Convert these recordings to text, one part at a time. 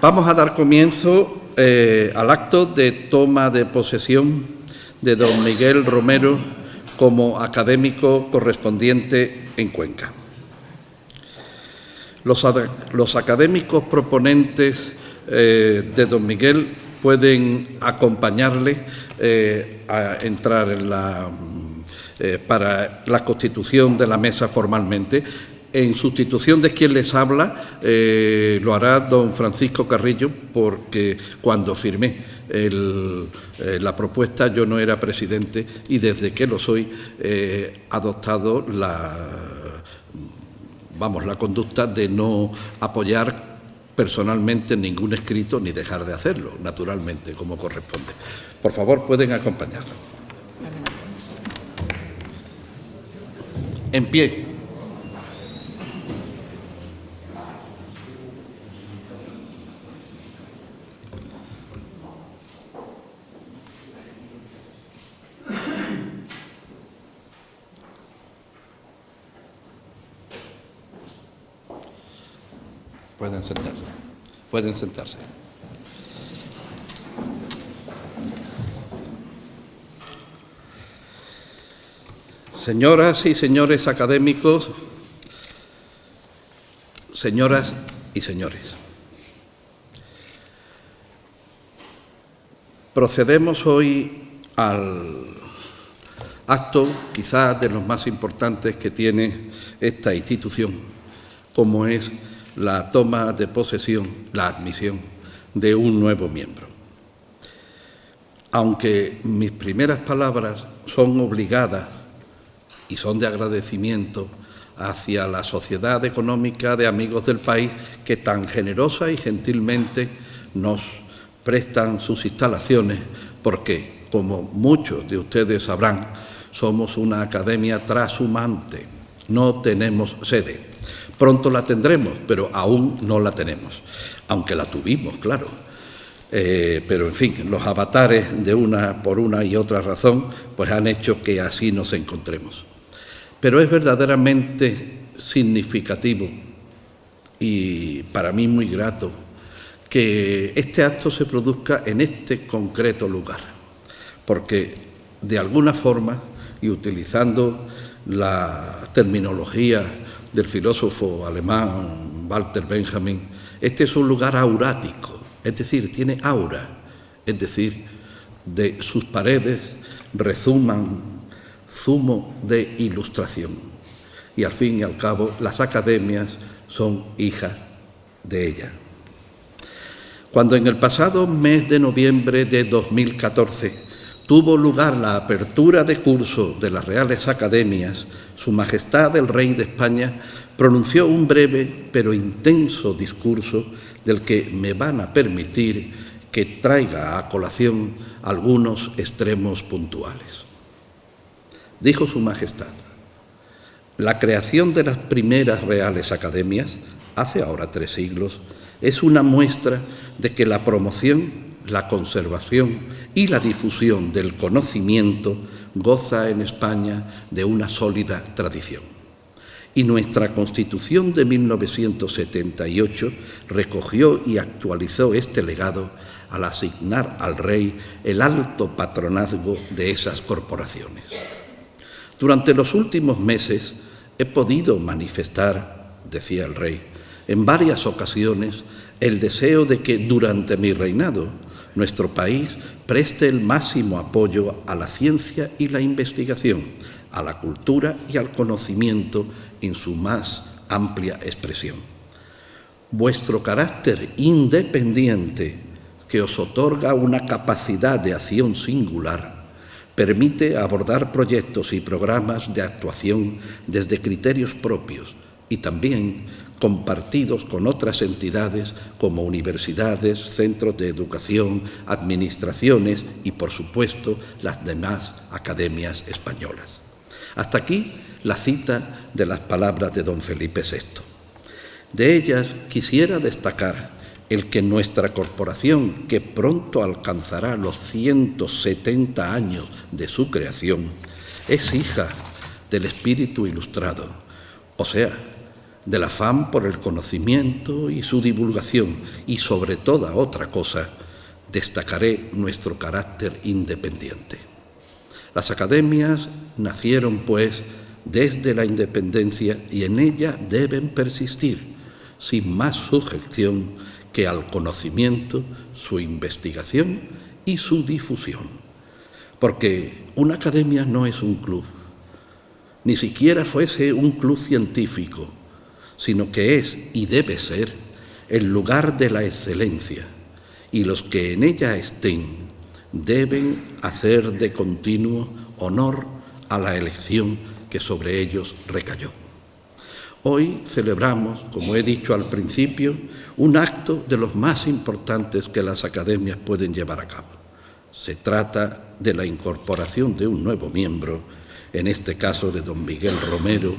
Vamos a dar comienzo al acto de toma de posesión de don Miguel Romero como académico correspondiente en Cuenca. Los académicos proponentes de don Miguel pueden acompañarle a entrar para la constitución de la mesa formalmente. En sustitución de quien les habla, lo hará don Francisco Carrillo, porque cuando firmé la propuesta yo no era presidente y desde que lo soy he adoptado la conducta de no apoyar personalmente ningún escrito ni dejar de hacerlo, naturalmente, como corresponde. Por favor, pueden acompañarlo. En pie. Pueden sentarse. Señoras y señores académicos, señoras y señores, procedemos hoy al acto quizás de los más importantes que tiene esta institución, como es la toma de posesión, la admisión de un nuevo miembro. Aunque mis primeras palabras son obligadas y son de agradecimiento hacia la Sociedad Económica de Amigos del País, que tan generosa y gentilmente nos prestan sus instalaciones, porque, como muchos de ustedes sabrán, somos una academia trashumante, no tenemos sede. Pronto la tendremos, pero aún no la tenemos, aunque la tuvimos, claro. Pero, en fin, los avatares por una y otra razón, pues han hecho que así nos encontremos. Pero es verdaderamente significativo y para mí muy grato que este acto se produzca en este concreto lugar, porque de alguna forma, y utilizando la terminología del filósofo alemán Walter Benjamin, este es un lugar aurático, es decir, tiene aura, es decir, de sus paredes rezuman zumo de ilustración. Y al fin y al cabo, las academias son hijas de ella. Cuando en el pasado mes de noviembre de 2014 tuvo lugar la apertura de curso de las Reales Academias, Su Majestad el Rey de España pronunció un breve pero intenso discurso del que me van a permitir que traiga a colación algunos extremos puntuales. Dijo Su Majestad: la creación de las primeras Reales Academias, hace ahora 3 siglos, es una muestra de que la promoción, la conservación y la difusión del conocimiento goza en España de una sólida tradición. Y nuestra Constitución de 1978 recogió y actualizó este legado al asignar al rey el alto patronazgo de esas corporaciones. Durante los últimos meses he podido manifestar, decía el rey, en varias ocasiones el deseo de que durante mi reinado nuestro país preste el máximo apoyo a la ciencia y la investigación, a la cultura y al conocimiento en su más amplia expresión. Vuestro carácter independiente, que os otorga una capacidad de acción singular, permite abordar proyectos y programas de actuación desde criterios propios y también compartidos con otras entidades como universidades, centros de educación, administraciones y, por supuesto, las demás academias españolas. Hasta aquí la cita de las palabras de don Felipe VI. De ellas quisiera destacar el que nuestra corporación, que pronto alcanzará los 170 años de su creación, es hija del espíritu ilustrado, o sea, del afán por el conocimiento y su divulgación, y sobre toda otra cosa, destacaré nuestro carácter independiente. Las academias nacieron, pues, desde la independencia y en ella deben persistir, sin más sujeción que al conocimiento, su investigación y su difusión. Porque una academia no es un club, ni siquiera fuese un club científico, sino que es y debe ser el lugar de la excelencia, y los que en ella estén deben hacer de continuo honor a la elección que sobre ellos recayó. Hoy celebramos, como he dicho al principio, un acto de los más importantes que las academias pueden llevar a cabo. Se trata de la incorporación de un nuevo miembro, en este caso de don Miguel Romero,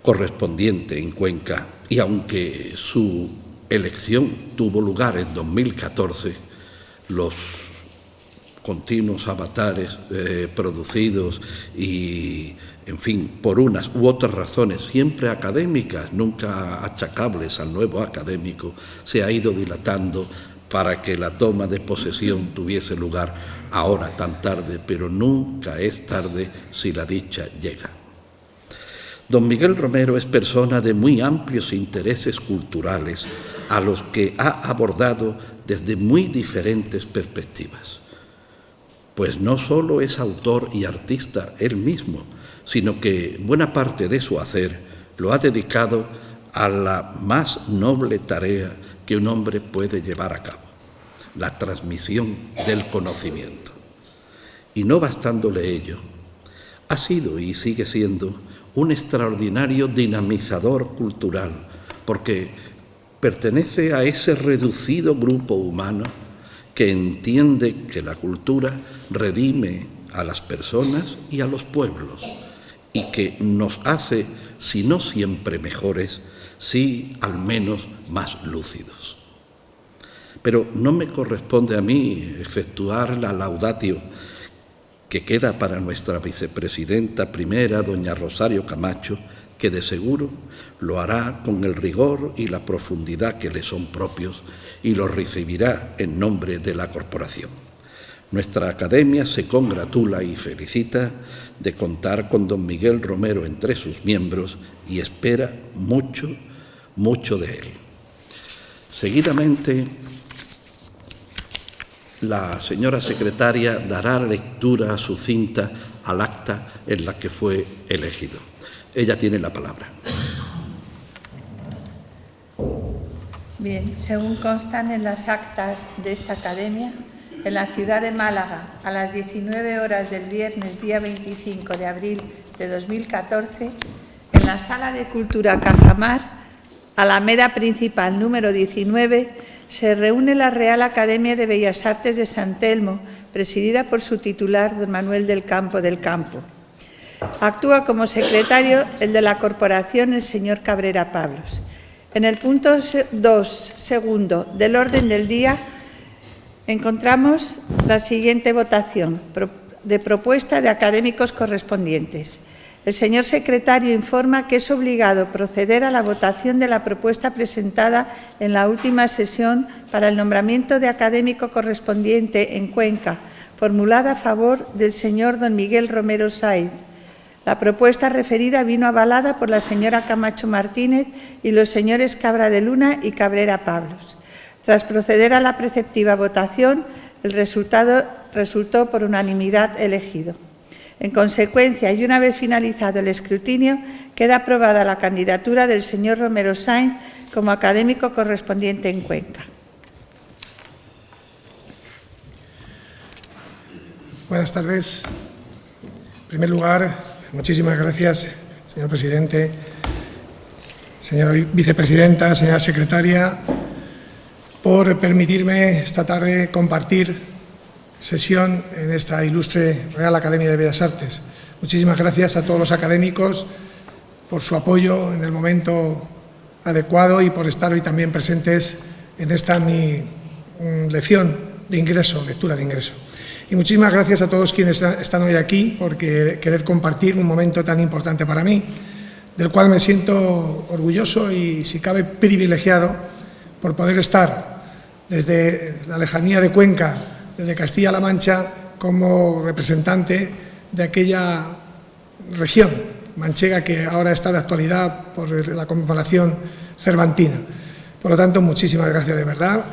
correspondiente en Cuenca, y aunque su elección tuvo lugar en 2014, los continuos avatares producidos y, en fin, por unas u otras razones, siempre académicas, nunca achacables al nuevo académico, se ha ido dilatando para que la toma de posesión tuviese lugar ahora tan tarde, pero nunca es tarde si la dicha llega. Don Miguel Romero es persona de muy amplios intereses culturales, a los que ha abordado desde muy diferentes perspectivas. Pues no solo es autor y artista él mismo, sino que buena parte de su hacer lo ha dedicado a la más noble tarea que un hombre puede llevar a cabo, la transmisión del conocimiento. Y no bastándole ello, ha sido y sigue siendo un extraordinario dinamizador cultural, porque pertenece a ese reducido grupo humano que entiende que la cultura redime a las personas y a los pueblos, y que nos hace, si no siempre mejores, sí al menos más lúcidos. Pero no me corresponde a mí efectuar la laudatio que queda para nuestra vicepresidenta primera, doña Rosario Camacho, que de seguro lo hará con el rigor y la profundidad que le son propios y lo recibirá en nombre de la corporación. Nuestra academia se congratula y felicita de contar con don Miguel Romero entre sus miembros y espera mucho, mucho de él. Seguidamente, la señora secretaria dará lectura sucinta al acta en la que fue elegido. Ella tiene la palabra. Bien, según constan en las actas de esta academia, en la ciudad de Málaga, a las 19 horas del viernes, día 25 de abril de 2014, en la Sala de Cultura Cajamar, Alameda Principal número 19, se reúne la Real Academia de Bellas Artes de San Telmo, presidida por su titular, don Manuel del Campo del Campo. Actúa como secretario el de la corporación, el señor Cabrera Pablos. En el punto 2, segundo, del orden del día, encontramos la siguiente votación de propuesta de académicos correspondientes. El señor secretario informa que es obligado proceder a la votación de la propuesta presentada en la última sesión para el nombramiento de académico correspondiente en Cuenca, formulada a favor del señor don Miguel Romero Sáenz. La propuesta referida vino avalada por la señora Camacho Martínez y los señores Cabra de Luna y Cabrera Pablos. Tras proceder a la preceptiva votación, el resultado resultó por unanimidad elegido. En consecuencia, y una vez finalizado el escrutinio, queda aprobada la candidatura del señor Romero Sáenz como académico correspondiente en Cuenca. Buenas tardes. En primer lugar, muchísimas gracias, señor presidente, señora vicepresidenta, señora secretaria, por permitirme esta tarde compartir sesión en esta ilustre Real Academia de Bellas Artes. Muchísimas gracias a todos los académicos por su apoyo en el momento adecuado y por estar hoy también presentes en esta mi lección de ingreso, lectura de ingreso. Y muchísimas gracias a todos quienes están hoy aquí por querer compartir un momento tan importante para mí. del cual me siento orgulloso y, si cabe, privilegiado por poder estar desde la lejanía de Cuenca, desde Castilla-La Mancha, como representante de aquella región manchega que ahora está de actualidad por la conmemoración cervantina. Por lo tanto, muchísimas gracias de verdad,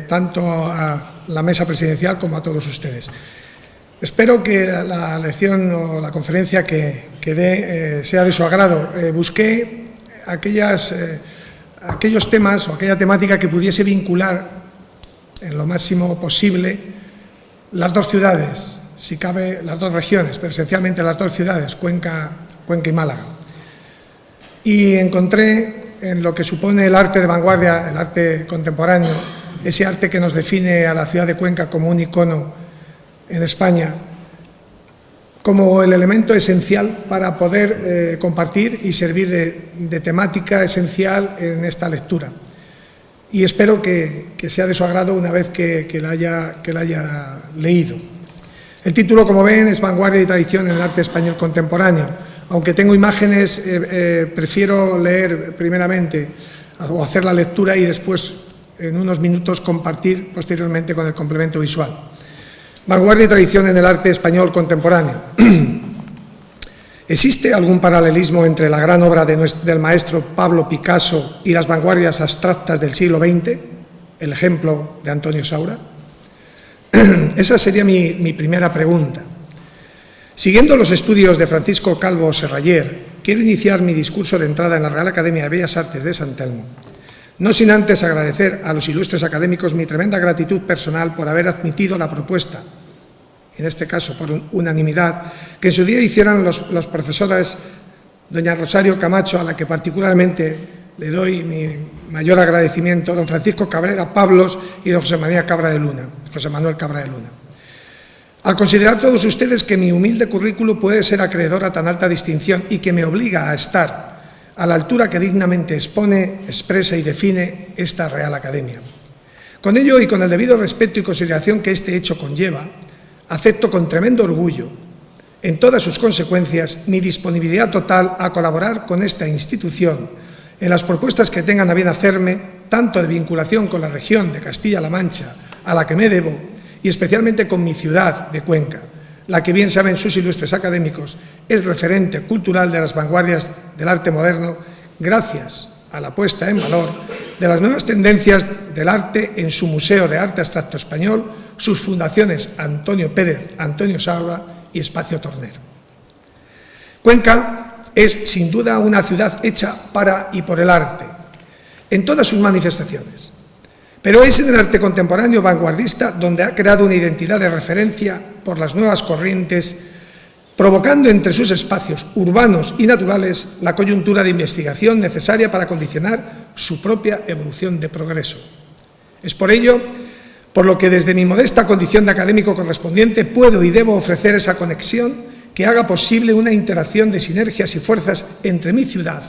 tanto a la mesa presidencial como a todos ustedes. Espero que la lección o la conferencia que dé sea de su agrado. Busqué aquellos temas o aquella temática que pudiese vincular en lo máximo posible las dos ciudades, si cabe las dos regiones, pero esencialmente las dos ciudades, Cuenca y Málaga. Y encontré en lo que supone el arte de vanguardia, el arte contemporáneo, ese arte que nos define a la ciudad de Cuenca como un icono en España, como el elemento esencial para poder compartir y servir de temática esencial en esta lectura. Y espero que sea de su agrado una vez que la haya leído. El título, como ven, es Vanguardia y tradición en el arte español contemporáneo. Aunque tengo imágenes, prefiero leer primeramente o hacer la lectura y después, en unos minutos, compartir posteriormente con el complemento visual. Vanguardia y tradición en el arte español contemporáneo. ¿Existe algún paralelismo entre la gran obra del maestro Pablo Picasso y las vanguardias abstractas del siglo XX? El ejemplo de Antonio Saura. Esa sería mi primera pregunta. Siguiendo los estudios de Francisco Calvo Serraller, quiero iniciar mi discurso de entrada en la Real Academia de Bellas Artes de San Telmo, no sin antes agradecer a los ilustres académicos mi tremenda gratitud personal por haber admitido la propuesta, en este caso por unanimidad, que en su día hicieran los profesores doña Rosario Camacho, a la que particularmente le doy mi mayor agradecimiento, don Francisco Cabrera Pablos y don José Manuel Cabra de Luna. Al considerar todos ustedes que mi humilde currículo puede ser acreedor a tan alta distinción y que me obliga a estar a la altura que dignamente expone, expresa y define esta Real Academia. Con ello y con el debido respeto y consideración que este hecho conlleva, acepto con tremendo orgullo, en todas sus consecuencias, mi disponibilidad total a colaborar con esta institución en las propuestas que tengan a bien hacerme, tanto de vinculación con la región de Castilla-La Mancha, a la que me debo, y especialmente con mi ciudad de Cuenca, la que, bien saben sus ilustres académicos, es referente cultural de las vanguardias del arte moderno, gracias a la puesta en valor de las nuevas tendencias del arte en su Museo de Arte Abstracto Español, sus fundaciones Antonio Pérez, Antonio Saura y Espacio Tornero. Cuenca es, sin duda, una ciudad hecha para y por el arte, en todas sus manifestaciones. Pero es en el arte contemporáneo vanguardista donde ha creado una identidad de referencia por las nuevas corrientes, provocando entre sus espacios urbanos y naturales la coyuntura de investigación necesaria para condicionar su propia evolución de progreso. Es por ello por lo que desde mi modesta condición de académico correspondiente puedo y debo ofrecer esa conexión que haga posible una interacción de sinergias y fuerzas entre mi ciudad,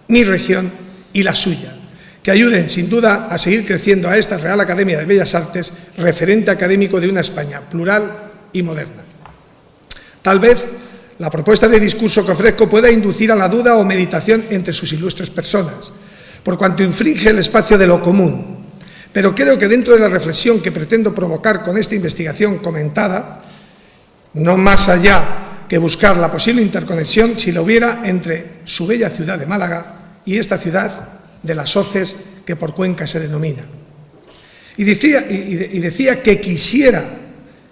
mi región y la suya, que ayuden sin duda a seguir creciendo a esta Real Academia de Bellas Artes, referente académico de una España plural y moderna. Tal vez la propuesta de discurso que ofrezco pueda inducir a la duda o meditación entre sus ilustres personas, por cuanto infringe el espacio de lo común, pero creo que dentro de la reflexión que pretendo provocar con esta investigación comentada, no más allá que buscar la posible interconexión, si la hubiera, entre su bella ciudad de Málaga y esta ciudad de las hoces que por Cuenca se denomina. Y decía que quisiera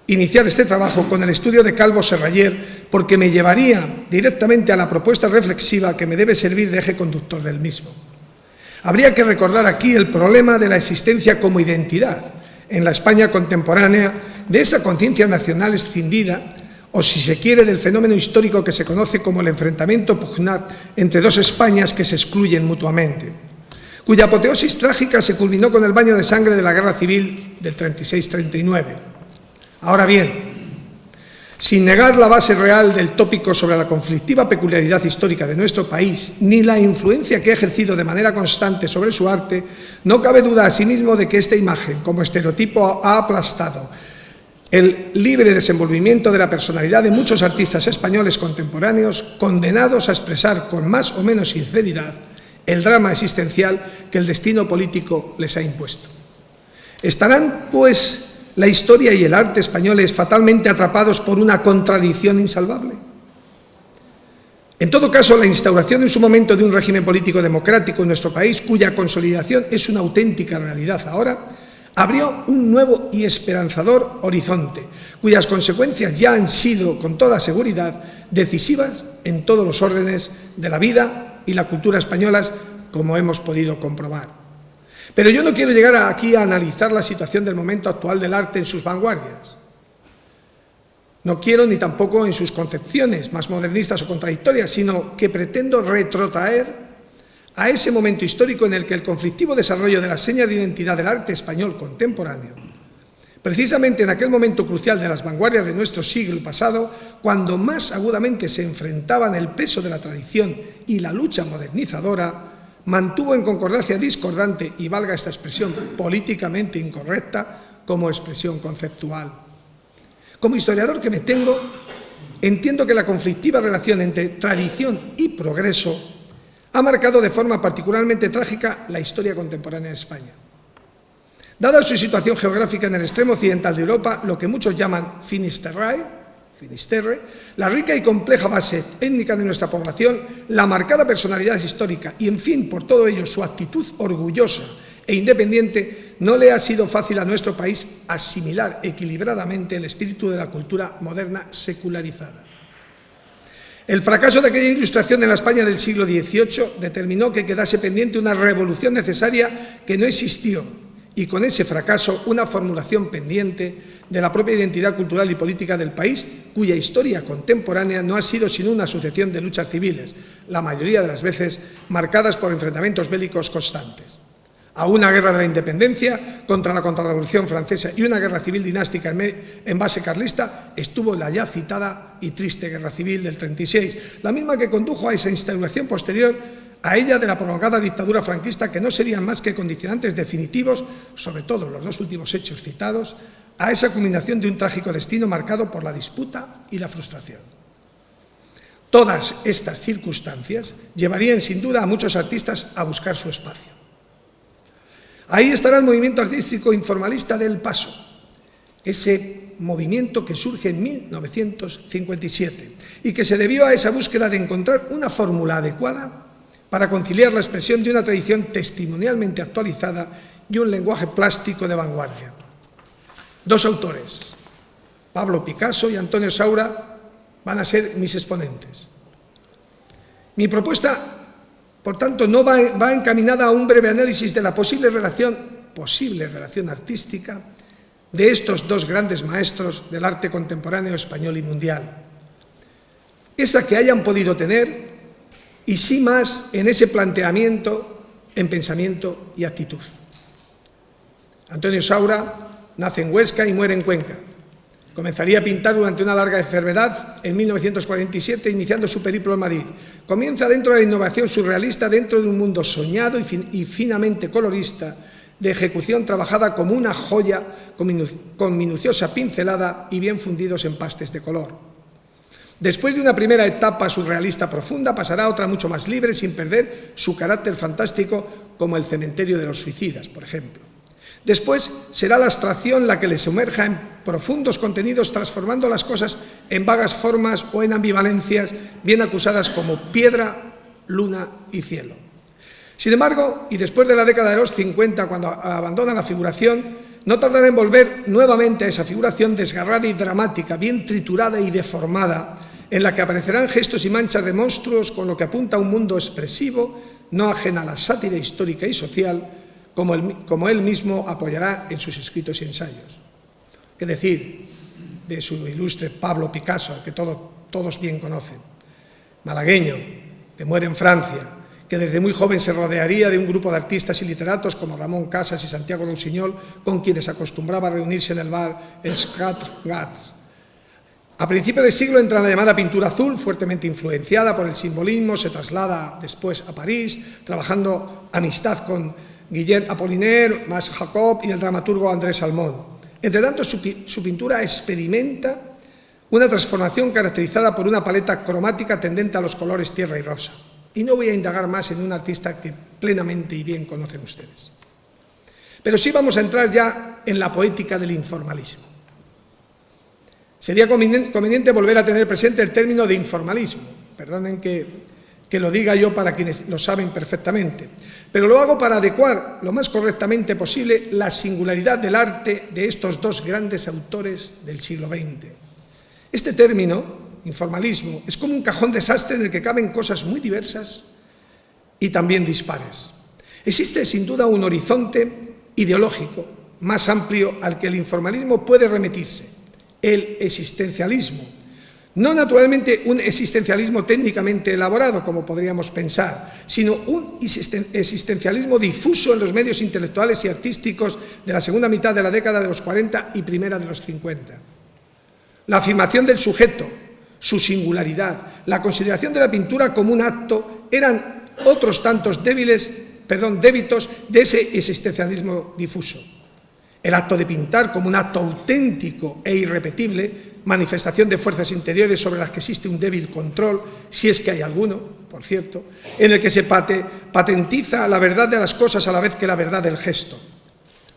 iniciar este trabajo con el estudio de Calvo Serraller porque me llevaría directamente a la propuesta reflexiva que me debe servir de eje conductor del mismo. Habría que recordar aquí el problema de la existencia como identidad en la España contemporánea de esa conciencia nacional escindida, o si se quiere, del fenómeno histórico que se conoce como el enfrentamiento pugnat entre dos Españas que se excluyen mutuamente, cuya apoteosis trágica se culminó con el baño de sangre de la Guerra Civil del 36-39. Ahora bien, sin negar la base real del tópico sobre la conflictiva peculiaridad histórica de nuestro país, ni la influencia que ha ejercido de manera constante sobre su arte, no cabe duda asimismo de que esta imagen, como estereotipo, ha aplastado el libre desenvolvimiento de la personalidad de muchos artistas españoles contemporáneos condenados a expresar con más o menos sinceridad el drama existencial que el destino político les ha impuesto. ¿Estarán, pues, la historia y el arte españoles fatalmente atrapados por una contradicción insalvable? En todo caso, la instauración en su momento de un régimen político democrático en nuestro país, cuya consolidación es una auténtica realidad ahora, abrió un nuevo y esperanzador horizonte, cuyas consecuencias ya han sido, con toda seguridad, decisivas en todos los órdenes de la vida y la cultura españolas, como hemos podido comprobar. Pero yo no quiero llegar aquí a analizar la situación del momento actual del arte en sus vanguardias. No quiero ni tampoco en sus concepciones más modernistas o contradictorias, sino que pretendo retrotraer a ese momento histórico en el que el conflictivo desarrollo de las señas de identidad del arte español contemporáneo, precisamente en aquel momento crucial de las vanguardias de nuestro siglo pasado, cuando más agudamente se enfrentaban el peso de la tradición y la lucha modernizadora, mantuvo en concordancia discordante, y valga esta expresión políticamente incorrecta, como expresión conceptual. Como historiador que me tengo, entiendo que la conflictiva relación entre tradición y progreso ha marcado de forma particularmente trágica la historia contemporánea de España. Dada su situación geográfica en el extremo occidental de Europa, lo que muchos llaman Finisterre, la rica y compleja base étnica de nuestra población, la marcada personalidad histórica y, en fin, por todo ello, su actitud orgullosa e independiente, no le ha sido fácil a nuestro país asimilar equilibradamente el espíritu de la cultura moderna secularizada. El fracaso de aquella ilustración en la España del siglo XVIII determinó que quedase pendiente una revolución necesaria que no existió, y con ese fracaso una formulación pendiente de la propia identidad cultural y política del país, cuya historia contemporánea no ha sido sino una sucesión de luchas civiles, la mayoría de las veces marcadas por enfrentamientos bélicos constantes. A una guerra de la independencia contra la contrarrevolución francesa y una guerra civil dinástica en base carlista estuvo la ya citada y triste guerra civil del 36, la misma que condujo a esa instauración posterior a ella de la prolongada dictadura franquista, que no serían más que condicionantes definitivos, sobre todo los dos últimos hechos citados, a esa culminación de un trágico destino marcado por la disputa y la frustración. Todas estas circunstancias llevarían sin duda a muchos artistas a buscar su espacio. Ahí estará el movimiento artístico informalista del Paso, ese movimiento que surge en 1957 y que se debió a esa búsqueda de encontrar una fórmula adecuada para conciliar la expresión de una tradición testimonialmente actualizada y un lenguaje plástico de vanguardia. Dos autores, Pablo Picasso y Antonio Saura, van a ser mis exponentes. Mi propuesta, por tanto, no va encaminada a un breve análisis de la posible relación artística de estos dos grandes maestros del arte contemporáneo español y mundial. Esa que hayan podido tener, y sí más en ese planteamiento, en pensamiento y actitud. Antonio Saura nace en Huesca y muere en Cuenca. Comenzaría a pintar durante una larga enfermedad en 1947, iniciando su periplo en Madrid. Comienza dentro de la innovación surrealista, dentro de un mundo soñado y finamente colorista, de ejecución trabajada como una joya, con minuciosa pincelada y bien fundidos empastes de color. Después de una primera etapa surrealista profunda, pasará a otra mucho más libre, sin perder su carácter fantástico, como El cementerio de los suicidas, por ejemplo. Después será la abstracción la que le sumerja en profundos contenidos, transformando las cosas en vagas formas o en ambivalencias, bien acusadas como piedra, luna y cielo. Sin embargo, y después de la década de los 50, cuando abandona la figuración, no tardará en volver nuevamente a esa figuración desgarrada y dramática, bien triturada y deformada, en la que aparecerán gestos y manchas de monstruos, con lo que apunta a un mundo expresivo, no ajena a la sátira histórica y social, como él mismo apoyará en sus escritos y ensayos. ¿Qué decir de su ilustre Pablo Picasso, que todos bien conocen? Malagueño, que muere en Francia, que desde muy joven se rodearía de un grupo de artistas y literatos como Ramón Casas y Santiago Rousiñol, con quienes acostumbraba a reunirse en el bar Scott Gats. A principios de siglo entra en la llamada pintura azul, fuertemente influenciada por el simbolismo, se traslada después a París, trabajando amistad con Guillaume Apollinaire, Mas Jacob y el dramaturgo Andrés Salmón. Entre tanto, su pintura experimenta una transformación caracterizada por una paleta cromática tendente a los colores tierra y rosa. Y no voy a indagar más en un artista que plenamente y bien conocen ustedes. Pero sí vamos a entrar ya en la poética del informalismo. Sería conveniente volver a tener presente el término de informalismo. Perdonen que lo diga yo para quienes lo saben perfectamente, pero lo hago para adecuar lo más correctamente posible la singularidad del arte de estos dos grandes autores del siglo XX. Este término, informalismo, es como un cajón desastre en el que caben cosas muy diversas y también dispares. Existe sin duda un horizonte ideológico más amplio al que el informalismo puede remitirse, el existencialismo. No naturalmente un existencialismo técnicamente elaborado, como podríamos pensar, sino un existencialismo difuso en los medios intelectuales y artísticos de la segunda mitad de la década de los 40 y primera de los 50. La afirmación del sujeto, su singularidad, la consideración de la pintura como un acto, eran otros tantos débitos de ese existencialismo difuso. El acto de pintar como un acto auténtico e irrepetible, manifestación de fuerzas interiores sobre las que existe un débil control, si es que hay alguno, por cierto, en el que se patentiza la verdad de las cosas a la vez que la verdad del gesto.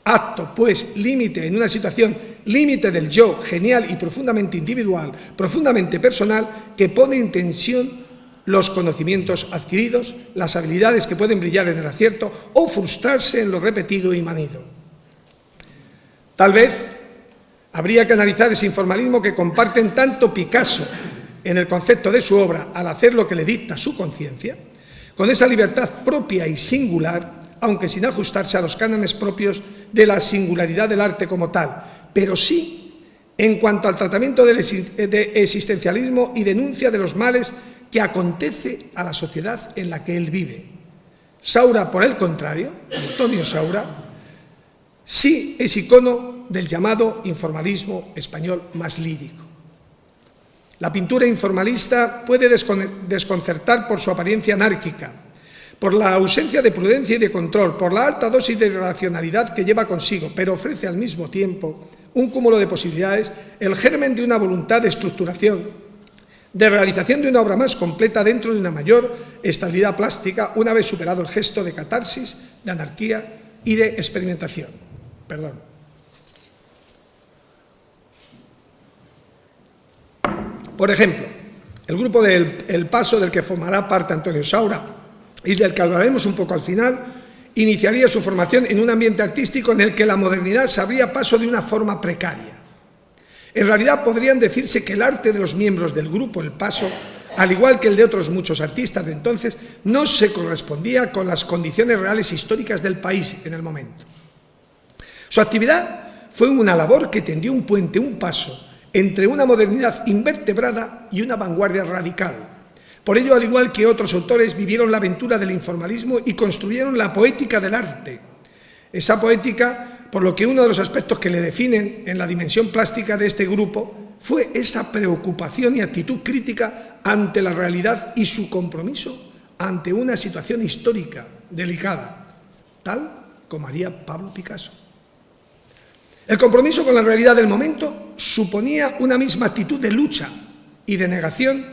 Acto, pues, límite en una situación, límite del yo, genial y profundamente individual, profundamente personal, que pone en tensión los conocimientos adquiridos, las habilidades que pueden brillar en el acierto o frustrarse en lo repetido y manido. Tal vez habría que analizar ese informalismo que comparten tanto Picasso en el concepto de su obra al hacer lo que le dicta su conciencia, con esa libertad propia y singular, aunque sin ajustarse a los cánones propios de la singularidad del arte como tal, pero sí en cuanto al tratamiento del existencialismo y denuncia de los males que acontece a la sociedad en la que él vive. Saura, por el contrario, Antonio Saura, sí es icono del llamado informalismo español más lírico. La pintura informalista puede desconcertar por su apariencia anárquica, por la ausencia de prudencia y de control, por la alta dosis de irracionalidad que lleva consigo, pero ofrece al mismo tiempo un cúmulo de posibilidades, el germen de una voluntad de estructuración, de realización de una obra más completa dentro de una mayor estabilidad plástica, una vez superado el gesto de catarsis, de anarquía y de experimentación. Por ejemplo, el grupo del El Paso, del que formará parte Antonio Saura y del que hablaremos un poco al final, iniciaría su formación en un ambiente artístico en el que la modernidad se abría paso de una forma precaria. En realidad podrían decirse que el arte de los miembros del grupo El Paso, al igual que el de otros muchos artistas de entonces, no se correspondía con las condiciones reales históricas del país en el momento. Su actividad fue una labor que tendió un puente, un paso, entre una modernidad invertebrada y una vanguardia radical. Por ello, al igual que otros autores, vivieron la aventura del informalismo y construyeron la poética del arte. Esa poética, por lo que uno de los aspectos que le definen en la dimensión plástica de este grupo fue esa preocupación y actitud crítica ante la realidad y su compromiso ante una situación histórica delicada, tal como haría Pablo Picasso. El compromiso con la realidad del momento suponía una misma actitud de lucha y de negación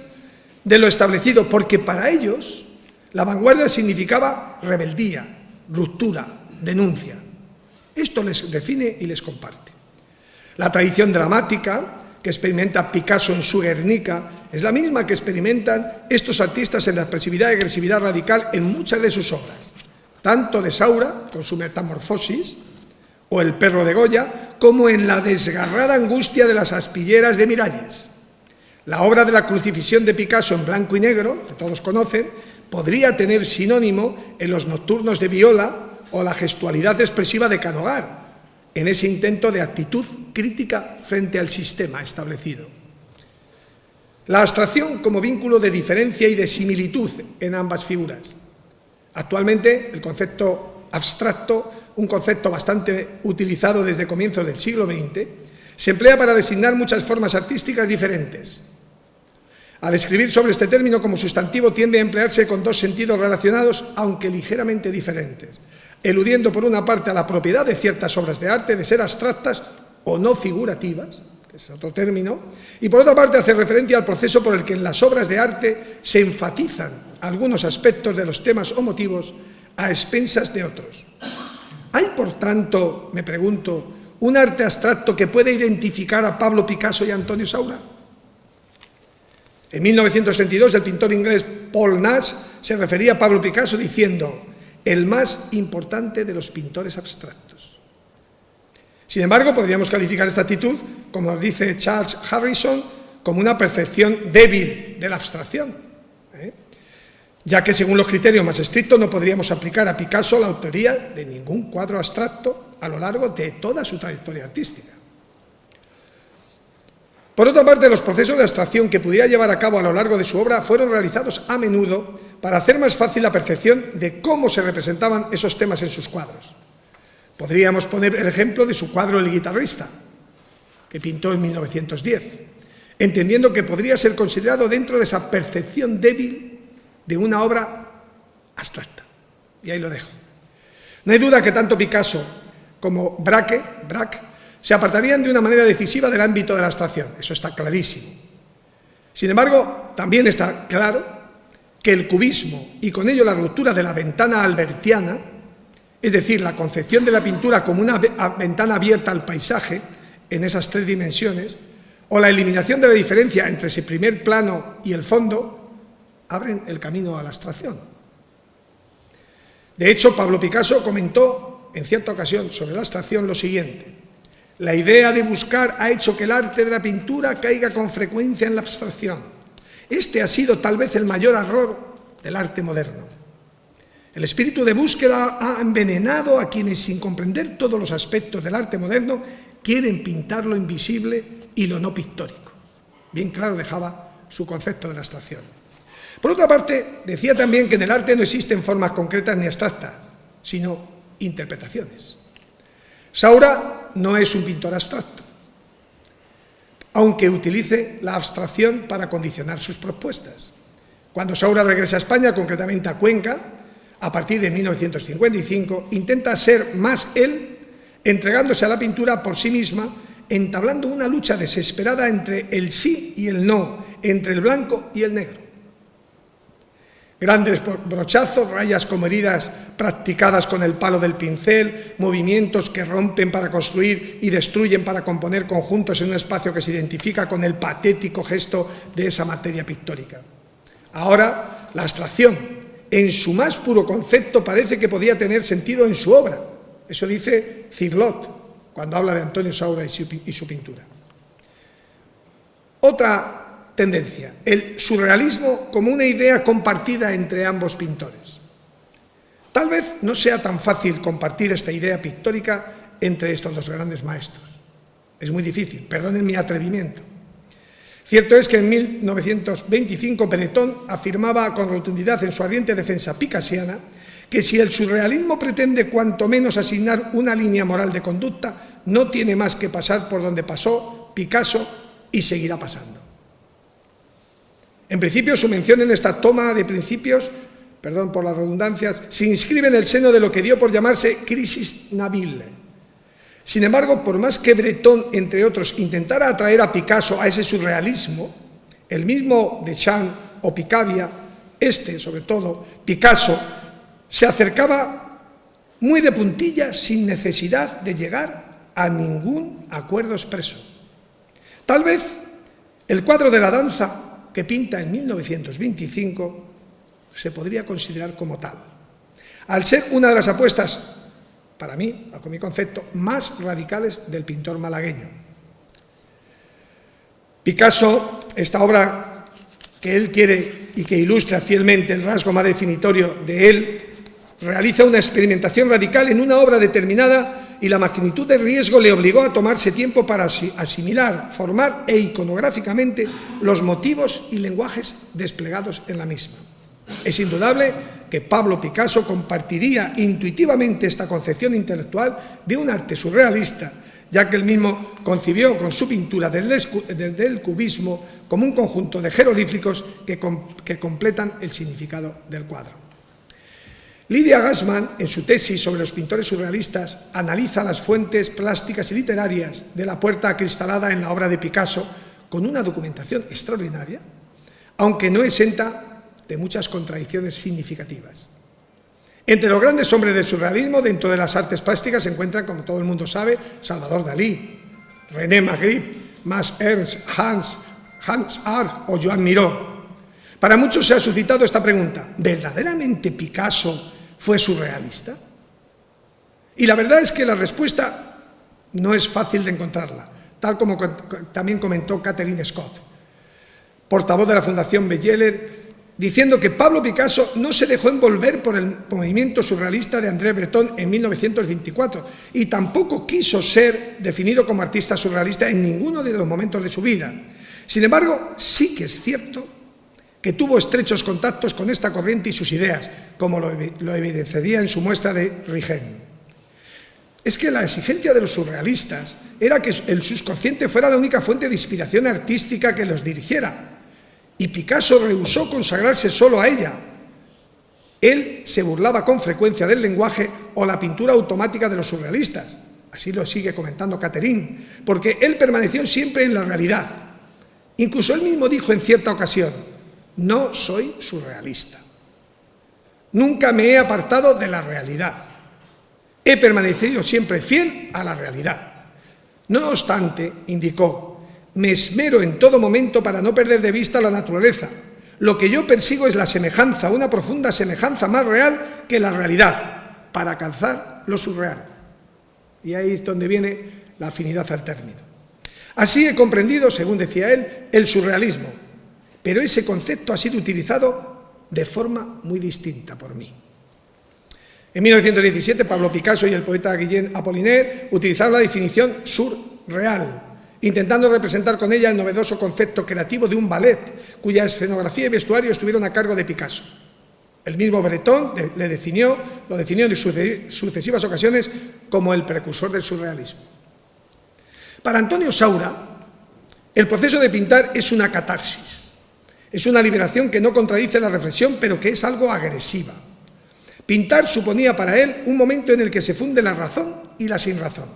de lo establecido, porque para ellos la vanguardia significaba rebeldía, ruptura, denuncia. Esto les define y les comparte. La tradición dramática que experimenta Picasso en su Guernica es la misma que experimentan estos artistas en la expresividad y agresividad radical en muchas de sus obras, tanto de Saura, con su Metamorfosis, o El perro de Goya, como en la desgarrada angustia de las aspilleras de Miralles. La obra de la crucifixión de Picasso en blanco y negro, que todos conocen, podría tener sinónimo en los nocturnos de Viola o la gestualidad expresiva de Canogar, en ese intento de actitud crítica frente al sistema establecido. La abstracción como vínculo de diferencia y de similitud en ambas figuras. Actualmente, el concepto abstracto, un concepto bastante utilizado desde comienzos del siglo XX, se emplea para designar muchas formas artísticas diferentes. Al escribir sobre este término como sustantivo tiende a emplearse con dos sentidos relacionados, aunque ligeramente diferentes, eludiendo por una parte a la propiedad de ciertas obras de arte de ser abstractas o no figurativas, que es otro término, y por otra parte hace referencia al proceso por el que en las obras de arte se enfatizan algunos aspectos de los temas o motivos a expensas de otros. ¿Hay, por tanto, me pregunto, un arte abstracto que pueda identificar a Pablo Picasso y a Antonio Saura? En 1932, el pintor inglés Paul Nash se refería a Pablo Picasso diciendo: el más importante de los pintores abstractos. Sin embargo, podríamos calificar esta actitud, como dice Charles Harrison, como una percepción débil de la abstracción, ya que según los criterios más estrictos no podríamos aplicar a Picasso la autoría de ningún cuadro abstracto a lo largo de toda su trayectoria artística. Por otra parte, los procesos de abstracción que pudiera llevar a cabo a lo largo de su obra fueron realizados a menudo para hacer más fácil la percepción de cómo se representaban esos temas en sus cuadros. Podríamos poner el ejemplo de su cuadro El guitarrista, que pintó en 1910, entendiendo que podría ser considerado dentro de esa percepción débil de una obra abstracta. Y ahí lo dejo. No hay duda que tanto Picasso como Braque se apartarían de una manera decisiva del ámbito de la abstracción, eso está clarísimo. Sin embargo, también está claro que el cubismo y con ello la ruptura de la ventana albertiana, es decir, la concepción de la pintura como una ventana abierta al paisaje en esas tres dimensiones, o la eliminación de la diferencia entre ese primer plano y el fondo, abren el camino a la abstracción. De hecho, Pablo Picasso comentó en cierta ocasión sobre la abstracción lo siguiente: la idea de buscar ha hecho que el arte de la pintura caiga con frecuencia en la abstracción. Este ha sido tal vez el mayor error del arte moderno. El espíritu de búsqueda ha envenenado a quienes, sin comprender todos los aspectos del arte moderno, quieren pintar lo invisible y lo no pictórico. Bien claro dejaba su concepto de la abstracción. Por otra parte, decía también que en el arte no existen formas concretas ni abstractas, sino interpretaciones. Saura no es un pintor abstracto, aunque utilice la abstracción para condicionar sus propuestas. Cuando Saura regresa a España, concretamente a Cuenca, a partir de 1955, intenta ser más él, entregándose a la pintura por sí misma, entablando una lucha desesperada entre el sí y el no, entre el blanco y el negro. Grandes brochazos, rayas como heridas practicadas con el palo del pincel, movimientos que rompen para construir y destruyen para componer conjuntos en un espacio que se identifica con el patético gesto de esa materia pictórica. Ahora, la abstracción, en su más puro concepto, parece que podía tener sentido en su obra. Eso dice Cirlot, cuando habla de Antonio Saura y su pintura. Otra tendencia, el surrealismo como una idea compartida entre ambos pintores. Tal vez no sea tan fácil compartir esta idea pictórica entre estos dos grandes maestros. Es muy difícil, perdonen mi atrevimiento. Cierto es que en 1925 Breton afirmaba con rotundidad en su ardiente defensa picasiana que si el surrealismo pretende cuanto menos asignar una línea moral de conducta, no tiene más que pasar por donde pasó Picasso y seguirá pasando. En principio, su mención en esta toma de principios, perdón por las redundancias, se inscribe en el seno de lo que dio por llamarse crisis naville. Sin embargo, por más que Breton, entre otros, intentara atraer a Picasso a ese surrealismo, el mismo Deschamps o Picabia, sobre todo, Picasso, se acercaba muy de puntillas sin necesidad de llegar a ningún acuerdo expreso. Tal vez el cuadro de la danza que pinta en 1925 se podría considerar como tal, al ser una de las apuestas, para mí, bajo mi concepto, más radicales del pintor malagueño. Picasso, esta obra que él quiere y que ilustra fielmente el rasgo más definitorio de él, realiza una experimentación radical en una obra determinada y la magnitud del riesgo le obligó a tomarse tiempo para asimilar, formar e iconográficamente los motivos y lenguajes desplegados en la misma. Es indudable que Pablo Picasso compartiría intuitivamente esta concepción intelectual de un arte surrealista, ya que él mismo concibió con su pintura desde el cubismo como un conjunto de jeroglíficos que completan el significado del cuadro. Lydia Gassman, en su tesis sobre los pintores surrealistas, analiza las fuentes plásticas y literarias de la puerta acristalada en la obra de Picasso con una documentación extraordinaria, aunque no exenta de muchas contradicciones significativas. Entre los grandes hombres del surrealismo dentro de las artes plásticas se encuentran, como todo el mundo sabe, Salvador Dalí, René Magritte, Max Ernst, Hans Arndt o Joan Miró. Para muchos se ha suscitado esta pregunta: ¿verdaderamente Picasso fue surrealista? Y la verdad es que la respuesta no es fácil de encontrarla, tal como también comentó Catherine Scott, portavoz de la Fundación Belleller, diciendo que Pablo Picasso no se dejó envolver por el movimiento surrealista de André Breton en 1924 y tampoco quiso ser definido como artista surrealista en ninguno de los momentos de su vida. Sin embargo, sí que es cierto que tuvo estrechos contactos con esta corriente y sus ideas, como lo evidenciaría en su muestra de Rigen. Es que la exigencia de los surrealistas era que el subconsciente fuera la única fuente de inspiración artística que los dirigiera, y Picasso rehusó consagrarse solo a ella. Él se burlaba con frecuencia del lenguaje o la pintura automática de los surrealistas, así lo sigue comentando Catherine, porque él permaneció siempre en la realidad. Incluso él mismo dijo en cierta ocasión: no soy surrealista. Nunca me he apartado de la realidad. He permanecido siempre fiel a la realidad. No obstante, indicó, me esmero en todo momento para no perder de vista la naturaleza. Lo que yo persigo es la semejanza, una profunda semejanza más real que la realidad, para alcanzar lo surreal. Y ahí es donde viene la afinidad al término. Así he comprendido, según decía él, el surrealismo, pero ese concepto ha sido utilizado de forma muy distinta por mí. En 1917, Pablo Picasso y el poeta Guillaume Apollinaire utilizaron la definición surreal, intentando representar con ella el novedoso concepto creativo de un ballet, cuya escenografía y vestuario estuvieron a cargo de Picasso. El mismo Breton lo definió en sucesivas ocasiones como el precursor del surrealismo. Para Antonio Saura, el proceso de pintar es una catarsis. Es una liberación que no contradice la reflexión, pero que es algo agresiva. Pintar suponía para él un momento en el que se funde la razón y la sinrazón.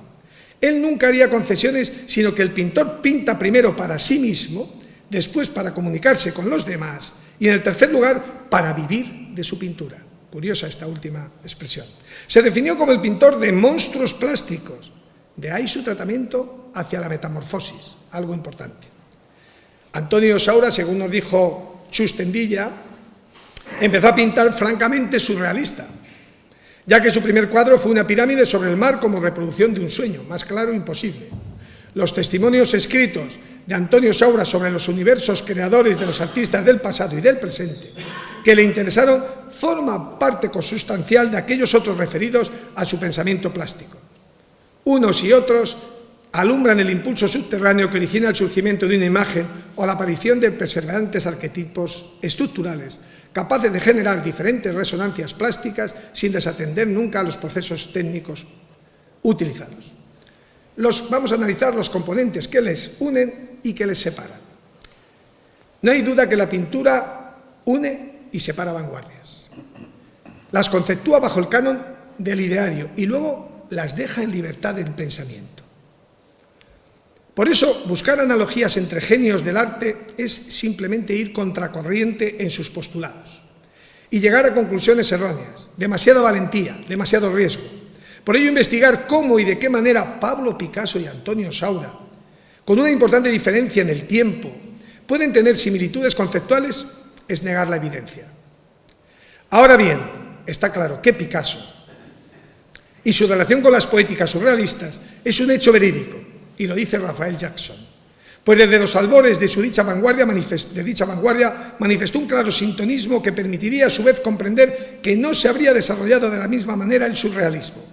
Él nunca haría concesiones, sino que el pintor pinta primero para sí mismo, después para comunicarse con los demás y, en el tercer lugar, para vivir de su pintura. Curiosa esta última expresión. Se definió como el pintor de monstruos plásticos. De ahí su tratamiento hacia la metamorfosis, algo importante. Antonio Saura, según nos dijo Chus Tendilla, empezó a pintar francamente surrealista, ya que su primer cuadro fue una pirámide sobre el mar como reproducción de un sueño, más claro imposible. Los testimonios escritos de Antonio Saura sobre los universos creadores de los artistas del pasado y del presente que le interesaron forman parte consustancial de aquellos otros referidos a su pensamiento plástico. Unos y otros alumbran el impulso subterráneo que origina el surgimiento de una imagen o la aparición de perseverantes arquetipos estructurales capaces de generar diferentes resonancias plásticas sin desatender nunca a los procesos técnicos utilizados. Vamos a analizar los componentes que les unen y que les separan. No hay duda que la pintura une y separa vanguardias. Las conceptúa bajo el canon del ideario y luego las deja en libertad del pensamiento. Por eso, buscar analogías entre genios del arte es simplemente ir contracorriente en sus postulados y llegar a conclusiones erróneas, demasiada valentía, demasiado riesgo. Por ello, investigar cómo y de qué manera Pablo Picasso y Antonio Saura, con una importante diferencia en el tiempo, pueden tener similitudes conceptuales es negar la evidencia. Ahora bien, está claro que Picasso y su relación con las poéticas surrealistas es un hecho verídico, y lo dice Raphael Jackson, pues desde los albores de dicha vanguardia manifestó un claro sintonismo que permitiría a su vez comprender que no se habría desarrollado de la misma manera el surrealismo,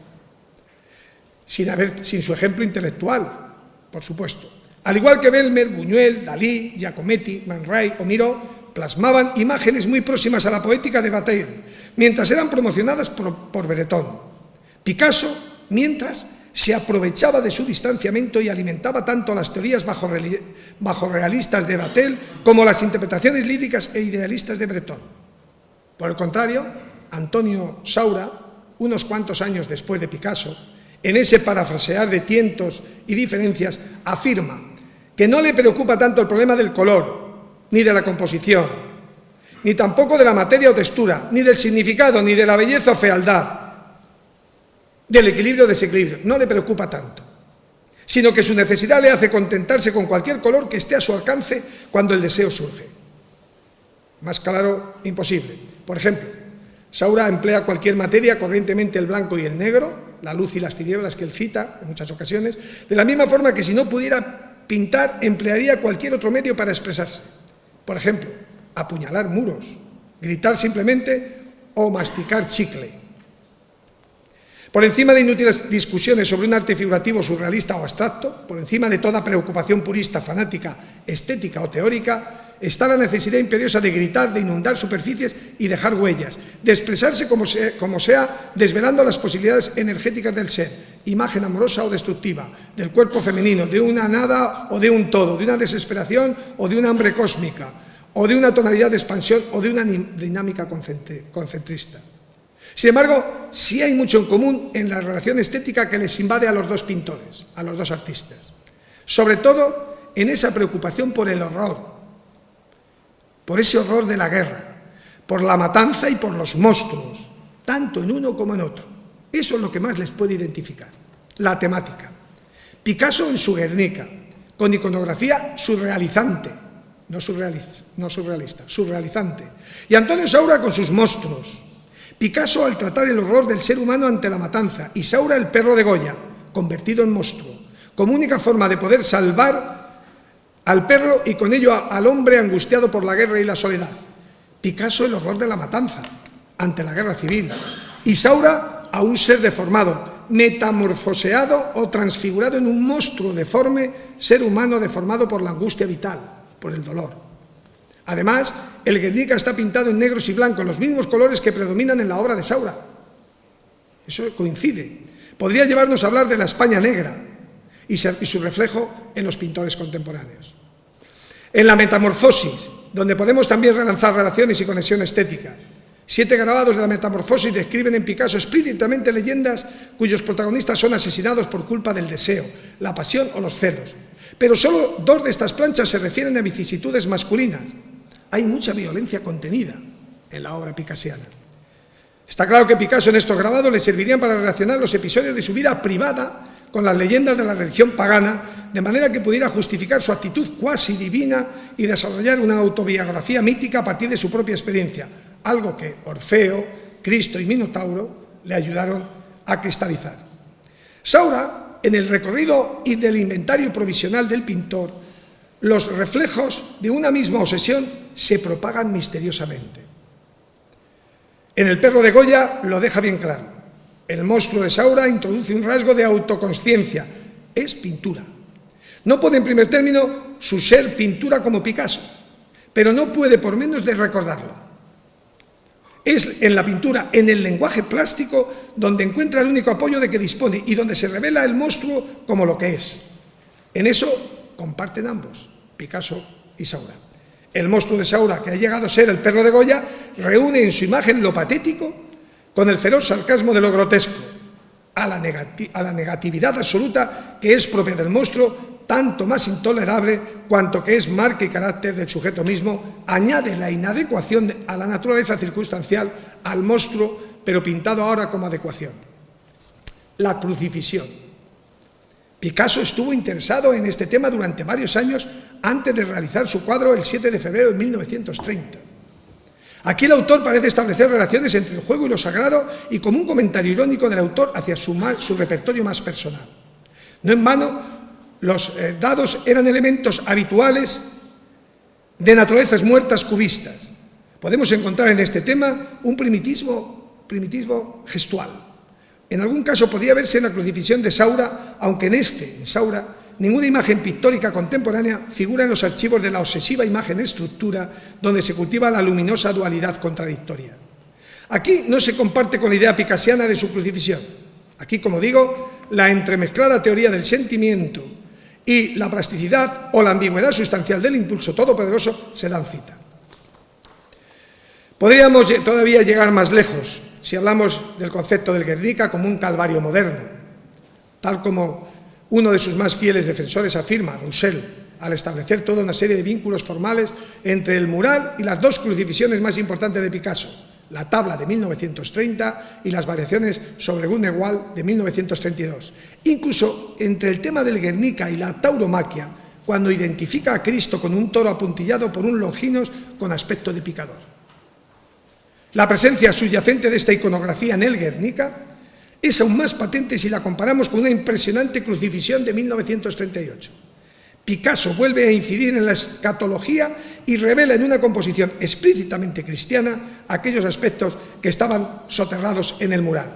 sin su ejemplo intelectual, por supuesto. Al igual que Belmer, Buñuel, Dalí, Giacometti, Man Ray o Miró plasmaban imágenes muy próximas a la poética de Bataille, mientras eran promocionadas por Breton. Picasso, mientras, se aprovechaba de su distanciamiento y alimentaba tanto las teorías bajorrealistas de Bataille como las interpretaciones líricas e idealistas de Breton. Por el contrario, Antonio Saura, unos cuantos años después de Picasso, en ese parafrasear de tientos y diferencias, afirma que no le preocupa tanto el problema del color, ni de la composición, ni tampoco de la materia o textura, ni del significado, ni de la belleza o fealdad, del equilibrio o desequilibrio. No le preocupa tanto, sino que su necesidad le hace contentarse con cualquier color que esté a su alcance cuando el deseo surge. Más claro, imposible. Por ejemplo, Saura emplea cualquier materia, corrientemente el blanco y el negro, la luz y las tinieblas que él cita en muchas ocasiones, de la misma forma que si no pudiera pintar, emplearía cualquier otro medio para expresarse. Por ejemplo, apuñalar muros, gritar simplemente o masticar chicle. Por encima de inútiles discusiones sobre un arte figurativo, surrealista o abstracto, por encima de toda preocupación purista, fanática, estética o teórica, está la necesidad imperiosa de gritar, de inundar superficies y dejar huellas, de expresarse como sea, desvelando las posibilidades energéticas del ser, imagen amorosa o destructiva, del cuerpo femenino, de una nada o de un todo, de una desesperación o de una hambre cósmica, o de una tonalidad de expansión o de una dinámica concentrista. Sin embargo, sí hay mucho en común en la relación estética que les invade a los dos pintores, a los dos artistas. Sobre todo en esa preocupación por el horror, por ese horror de la guerra, por la matanza y por los monstruos, tanto en uno como en otro. Eso es lo que más les puede identificar, la temática. Picasso en su Guernica, con iconografía surrealizante, no surrealista, surrealizante. Y Antonio Saura con sus monstruos. Picasso al tratar el horror del ser humano ante la matanza y Saura el perro de Goya, convertido en monstruo, como única forma de poder salvar al perro y con ello al hombre angustiado por la guerra y la soledad. Picasso el horror de la matanza ante la guerra civil y Saura a un ser deformado, metamorfoseado o transfigurado en un monstruo deforme, ser humano deformado por la angustia vital, por el dolor. Además, el Guernica está pintado en negros y blancos, los mismos colores que predominan en la obra de Saura. Eso coincide. Podría llevarnos a hablar de la España negra y su reflejo en los pintores contemporáneos. En la Metamorfosis, donde podemos también relanzar relaciones y conexión estética. 7 grabados de la Metamorfosis describen en Picasso explícitamente leyendas cuyos protagonistas son asesinados por culpa del deseo, la pasión o los celos. Pero solo 2 de estas planchas se refieren a vicisitudes masculinas. Hay mucha violencia contenida en la obra picassiana. Está claro que Picasso en estos grabados le servirían para relacionar los episodios de su vida privada con las leyendas de la religión pagana, de manera que pudiera justificar su actitud cuasi divina y desarrollar una autobiografía mítica a partir de su propia experiencia, algo que Orfeo, Cristo y Minotauro le ayudaron a cristalizar. Saura, en el recorrido y del inventario provisional del pintor, los reflejos de una misma obsesión se propagan misteriosamente. En el perro de Goya lo deja bien claro. El monstruo de Saura introduce un rasgo de autoconsciencia. Es pintura. No puede en primer término su ser pintura como Picasso, pero no puede por menos de recordarlo. Es en la pintura, en el lenguaje plástico, donde encuentra el único apoyo de que dispone y donde se revela el monstruo como lo que es. En eso comparten ambos, Picasso y Saura. El monstruo de Saura, que ha llegado a ser el perro de Goya, reúne en su imagen lo patético con el feroz sarcasmo de lo grotesco, a la negatividad absoluta que es propia del monstruo, tanto más intolerable cuanto que es marca y carácter del sujeto mismo, añade la inadecuación a la naturaleza circunstancial al monstruo, pero pintado ahora como adecuación. La crucifixión. Picasso estuvo interesado en este tema durante varios años antes de realizar su cuadro el 7 de febrero de 1930. Aquí el autor parece establecer relaciones entre el juego y lo sagrado y como un comentario irónico del autor hacia su repertorio más personal. No en vano, los dados eran elementos habituales de naturalezas muertas cubistas. Podemos encontrar en este tema un primitivismo gestual. En algún caso podría verse en la crucifixión de Saura, aunque en Saura, ninguna imagen pictórica contemporánea figura en los archivos de la obsesiva imagen-estructura, donde se cultiva la luminosa dualidad contradictoria. Aquí no se comparte con la idea picassiana de su crucifixión. Aquí, como digo, la entremezclada teoría del sentimiento y la plasticidad o la ambigüedad sustancial del impulso todopoderoso se dan cita. Podríamos todavía llegar más lejos si hablamos del concepto del Guernica como un calvario moderno, tal como uno de sus más fieles defensores afirma, Roussel, al establecer toda una serie de vínculos formales entre el mural y las dos crucifixiones más importantes de Picasso, la tabla de 1930 y las variaciones sobre Grünewald de 1932. Incluso entre el tema del Guernica y la tauromaquia, cuando identifica a Cristo con un toro apuntillado por un Longinos con aspecto de picador. La presencia subyacente de esta iconografía en el Guernica es aún más patente si la comparamos con una impresionante crucifixión de 1938. Picasso vuelve a incidir en la escatología y revela en una composición explícitamente cristiana aquellos aspectos que estaban soterrados en el mural.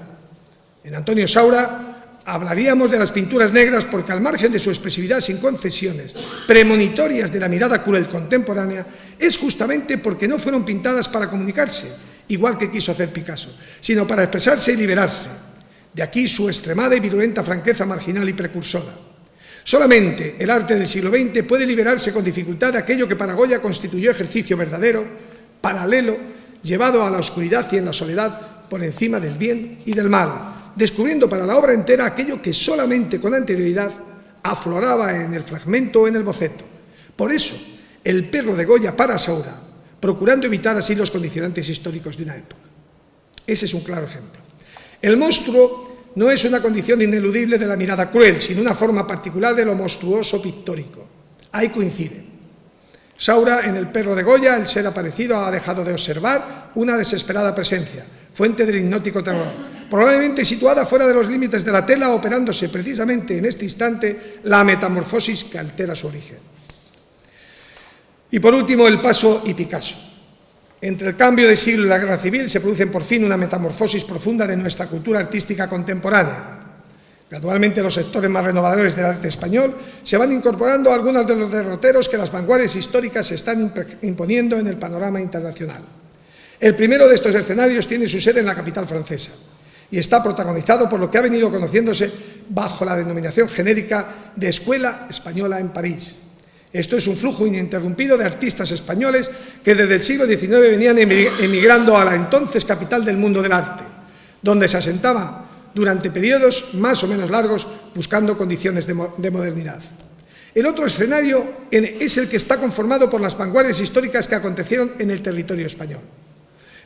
En Antonio Saura hablaríamos de las pinturas negras porque, al margen de su expresividad sin concesiones, premonitorias de la mirada cruel contemporánea, es justamente porque no fueron pintadas para comunicarse, igual que quiso hacer Picasso, sino para expresarse y liberarse. De aquí su extremada y virulenta franqueza marginal y precursora. Solamente el arte del siglo XX puede liberarse con dificultad de aquello que para Goya constituyó ejercicio verdadero, paralelo, llevado a la oscuridad y en la soledad por encima del bien y del mal, descubriendo para la obra entera aquello que solamente con anterioridad afloraba en el fragmento o en el boceto. Por eso, el perro de Goya para Saura, procurando evitar así los condicionantes históricos de una época. Ese es un claro ejemplo. El monstruo no es una condición ineludible de la mirada cruel, sino una forma particular de lo monstruoso pictórico. Ahí coincide. Saura, en el perro de Goya, el ser aparecido ha dejado de observar una desesperada presencia, fuente del hipnótico terror, probablemente situada fuera de los límites de la tela, operándose precisamente en este instante la metamorfosis que altera su origen. Y por último, el Paso y Picasso. Entre el cambio de siglo y la Guerra Civil se produce por fin una metamorfosis profunda de nuestra cultura artística contemporánea. Gradualmente los sectores más renovadores del arte español se van incorporando a algunos de los derroteros que las vanguardias históricas se están imponiendo en el panorama internacional. El primero de estos escenarios tiene su sede en la capital francesa y está protagonizado por lo que ha venido conociéndose bajo la denominación genérica de Escuela Española en París. Esto es un flujo ininterrumpido de artistas españoles que desde el siglo XIX venían emigrando a la entonces capital del mundo del arte, donde se asentaban durante periodos más o menos largos buscando condiciones de modernidad. El otro escenario es el que está conformado por las vanguardias históricas que acontecieron en el territorio español,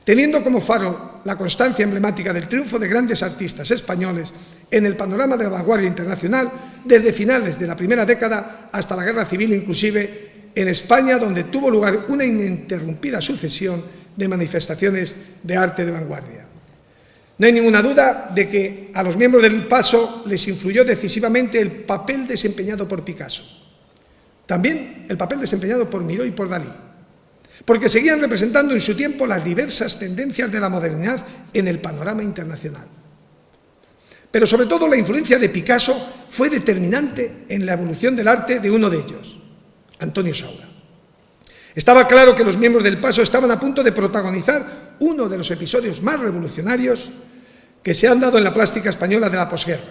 teniendo como faro la constancia emblemática del triunfo de grandes artistas españoles en el panorama de la vanguardia internacional desde finales de la primera década hasta la Guerra Civil, inclusive en España, donde tuvo lugar una ininterrumpida sucesión de manifestaciones de arte de vanguardia. No hay ninguna duda de que a los miembros del Paso les influyó decisivamente el papel desempeñado por Picasso, también el papel desempeñado por Miró y por Dalí, porque seguían representando en su tiempo las diversas tendencias de la modernidad en el panorama internacional. Pero sobre todo la influencia de Picasso fue determinante en la evolución del arte de uno de ellos, Antonio Saura. Estaba claro que los miembros del Paso estaban a punto de protagonizar uno de los episodios más revolucionarios que se han dado en la plástica española de la posguerra,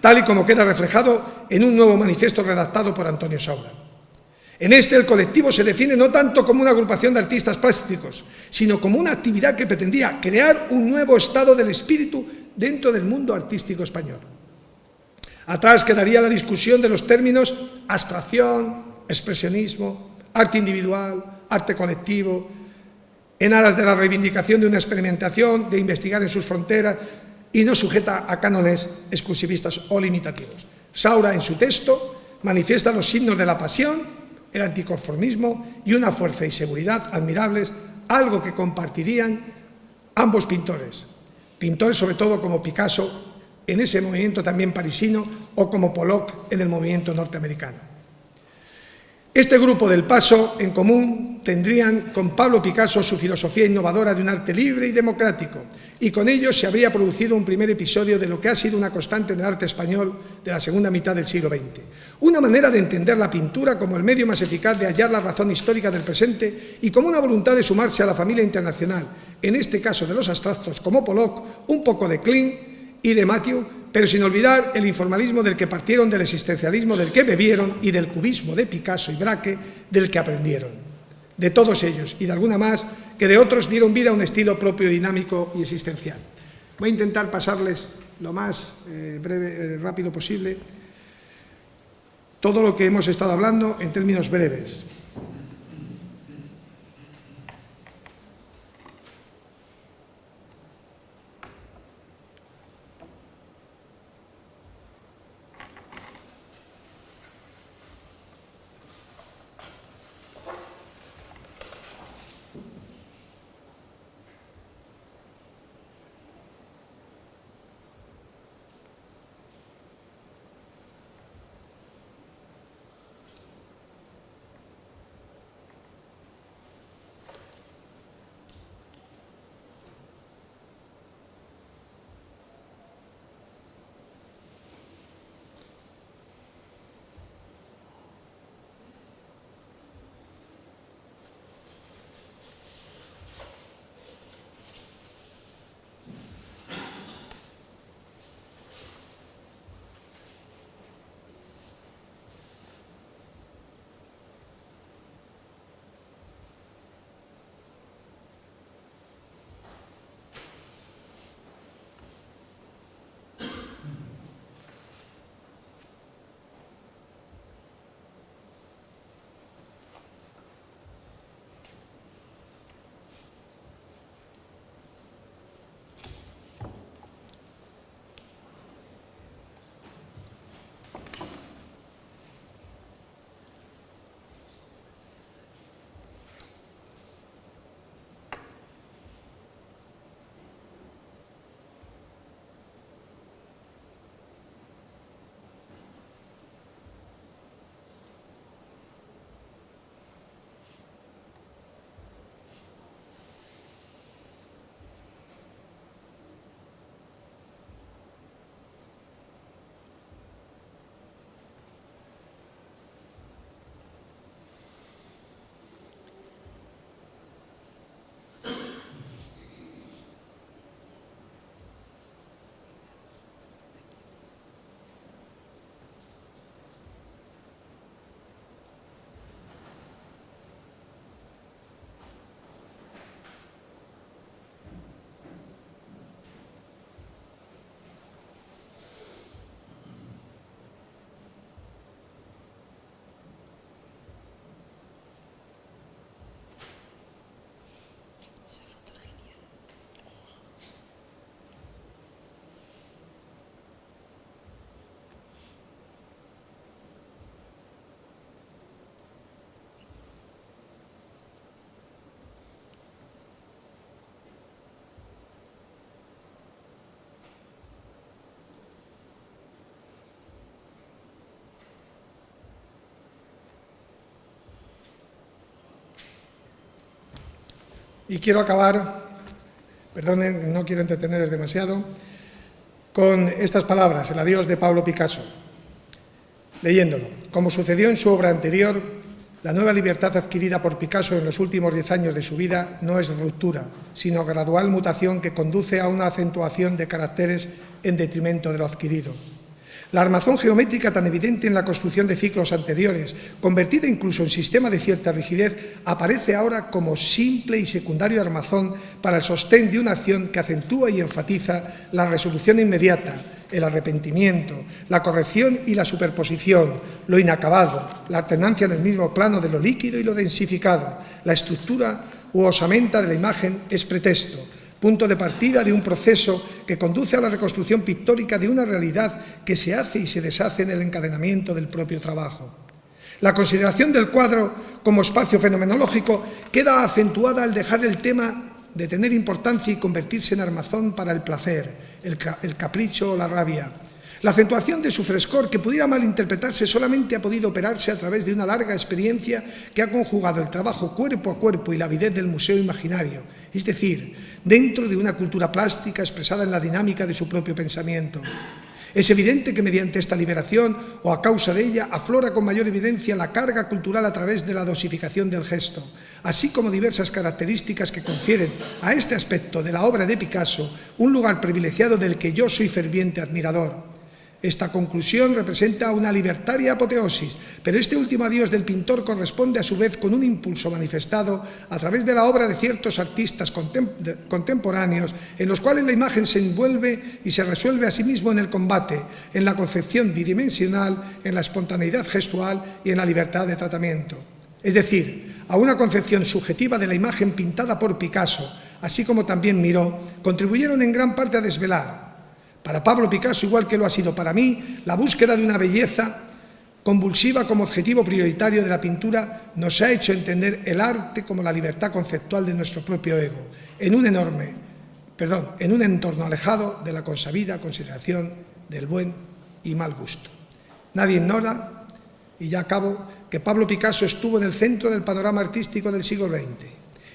tal y como queda reflejado en un nuevo manifiesto redactado por Antonio Saura. En este, el colectivo se define no tanto como una agrupación de artistas plásticos, sino como una actividad que pretendía crear un nuevo estado del espíritu dentro del mundo artístico español. Atrás quedaría la discusión de los términos abstracción, expresionismo, arte individual, arte colectivo, en aras de la reivindicación de una experimentación, de investigar en sus fronteras y no sujeta a cánones exclusivistas o limitativos. Saura, en su texto, manifiesta los signos de la pasión, el anticonformismo y una fuerza y seguridad admirables, algo que compartirían ambos pintores sobre todo como Picasso en ese movimiento también parisino o como Pollock en el movimiento norteamericano. Este grupo del Paso en común tendrían con Pablo Picasso su filosofía innovadora de un arte libre y democrático, y con ello se habría producido un primer episodio de lo que ha sido una constante en el arte español de la segunda mitad del siglo XX. Una manera de entender la pintura como el medio más eficaz de hallar la razón histórica del presente y como una voluntad de sumarse a la familia internacional, en este caso de los abstractos como Pollock, un poco de Klein y de Mathieu, pero sin olvidar el informalismo del que partieron, del existencialismo del que bebieron y del cubismo de Picasso y Braque del que aprendieron. De todos ellos y de alguna más que de otros dieron vida a un estilo propio, dinámico y existencial. Voy a intentar pasarles lo más rápido posible todo lo que hemos estado hablando en términos breves. Y quiero acabar, perdonen, no quiero entreteneros demasiado, con estas palabras, el adiós de Pablo Picasso, leyéndolo. Como sucedió en su obra anterior, la nueva libertad adquirida por Picasso en los últimos 10 años de su vida no es ruptura, sino gradual mutación que conduce a una acentuación de caracteres en detrimento de lo adquirido. La armazón geométrica tan evidente en la construcción de ciclos anteriores, convertida incluso en sistema de cierta rigidez, aparece ahora como simple y secundario armazón para el sostén de una acción que acentúa y enfatiza la resolución inmediata, el arrepentimiento, la corrección y la superposición, lo inacabado, la alternancia en el mismo plano de lo líquido y lo densificado. La estructura u osamenta de la imagen es pretexto, punto de partida de un proceso que conduce a la reconstrucción pictórica de una realidad que se hace y se deshace en el encadenamiento del propio trabajo. La consideración del cuadro como espacio fenomenológico queda acentuada al dejar el tema de tener importancia y convertirse en armazón para el placer, el capricho o la rabia. La acentuación de su frescor, que pudiera malinterpretarse, solamente ha podido operarse a través de una larga experiencia que ha conjugado el trabajo cuerpo a cuerpo y la avidez del museo imaginario, es decir, dentro de una cultura plástica expresada en la dinámica de su propio pensamiento. Es evidente que mediante esta liberación, o a causa de ella, aflora con mayor evidencia la carga cultural a través de la dosificación del gesto, así como diversas características que confieren a este aspecto de la obra de Picasso un lugar privilegiado del que yo soy ferviente admirador. Esta conclusión representa una libertaria apoteosis, pero este último adiós del pintor corresponde a su vez con un impulso manifestado a través de la obra de ciertos artistas contemporáneos, en los cuales la imagen se envuelve y se resuelve a sí mismo en el combate, en la concepción bidimensional, en la espontaneidad gestual y en la libertad de tratamiento. Es decir, a una concepción subjetiva de la imagen pintada por Picasso, así como también Miró, contribuyeron en gran parte a desvelar. Para Pablo Picasso, igual que lo ha sido para mí, la búsqueda de una belleza convulsiva como objetivo prioritario de la pintura nos ha hecho entender el arte como la libertad conceptual de nuestro propio ego, en un entorno alejado de la consabida consideración del buen y mal gusto. Nadie ignora, y ya acabo, que Pablo Picasso estuvo en el centro del panorama artístico del siglo XX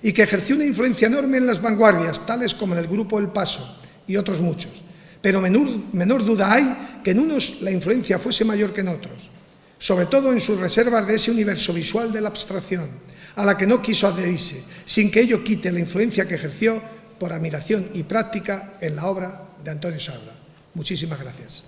y que ejerció una influencia enorme en las vanguardias, tales como en el grupo El Paso y otros muchos. Pero menor duda hay que en unos la influencia fuese mayor que en otros, sobre todo en sus reservas de ese universo visual de la abstracción, a la que no quiso adherirse, sin que ello quite la influencia que ejerció por admiración y práctica en la obra de Antonio Saura. Muchísimas gracias.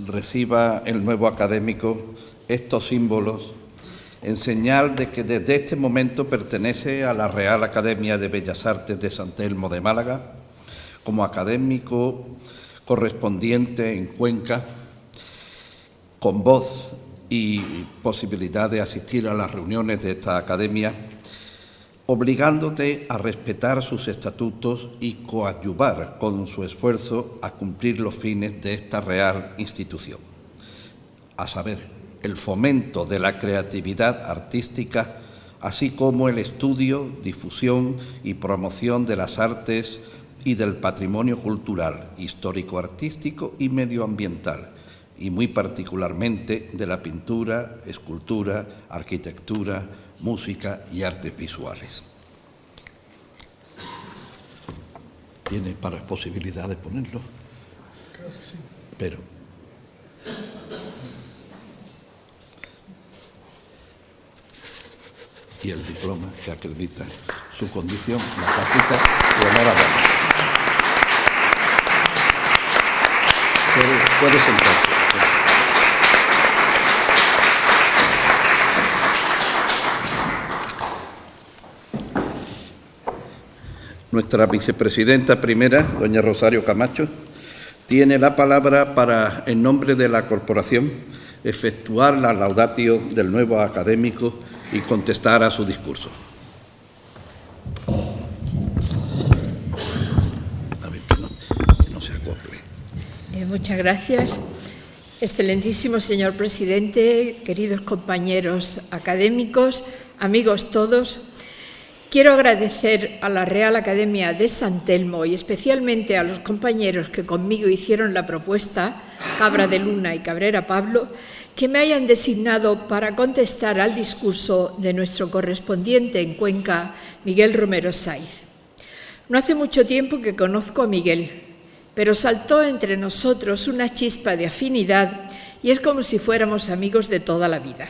Reciba el nuevo académico estos símbolos en señal de que desde este momento pertenece a la Real Academia de Bellas Artes de San Telmo de Málaga como académico correspondiente en Cuenca, con voz y posibilidad de asistir a las reuniones de esta academia, obligándote a respetar sus estatutos y coadyuvar con su esfuerzo a cumplir los fines de esta real institución, a saber, el fomento de la creatividad artística, así como el estudio, difusión y promoción de las artes y del patrimonio cultural, histórico-artístico y medioambiental, y muy particularmente de la pintura, escultura, arquitectura, música y artes visuales. ¿Tiene posibilidad de ponerlo? Creo que sí. Pero y el diploma que acredita su condición, la tarjeta de enhorabuena. Puede sentarse. Nuestra vicepresidenta primera, doña Rosario Camacho, tiene la palabra para, en nombre de la corporación, efectuar la laudatio del nuevo académico y contestar a su discurso. A ver, que no se acople. Muchas gracias. Excelentísimo señor presidente, queridos compañeros académicos, amigos todos, quiero agradecer a la Real Academia de San Telmo y especialmente a los compañeros que conmigo hicieron la propuesta, Cabra de Luna y Cabrera Pablo, que me hayan designado para contestar al discurso de nuestro correspondiente en Cuenca, Miguel Romero Saiz. No hace mucho tiempo que conozco a Miguel, pero saltó entre nosotros una chispa de afinidad y es como si fuéramos amigos de toda la vida.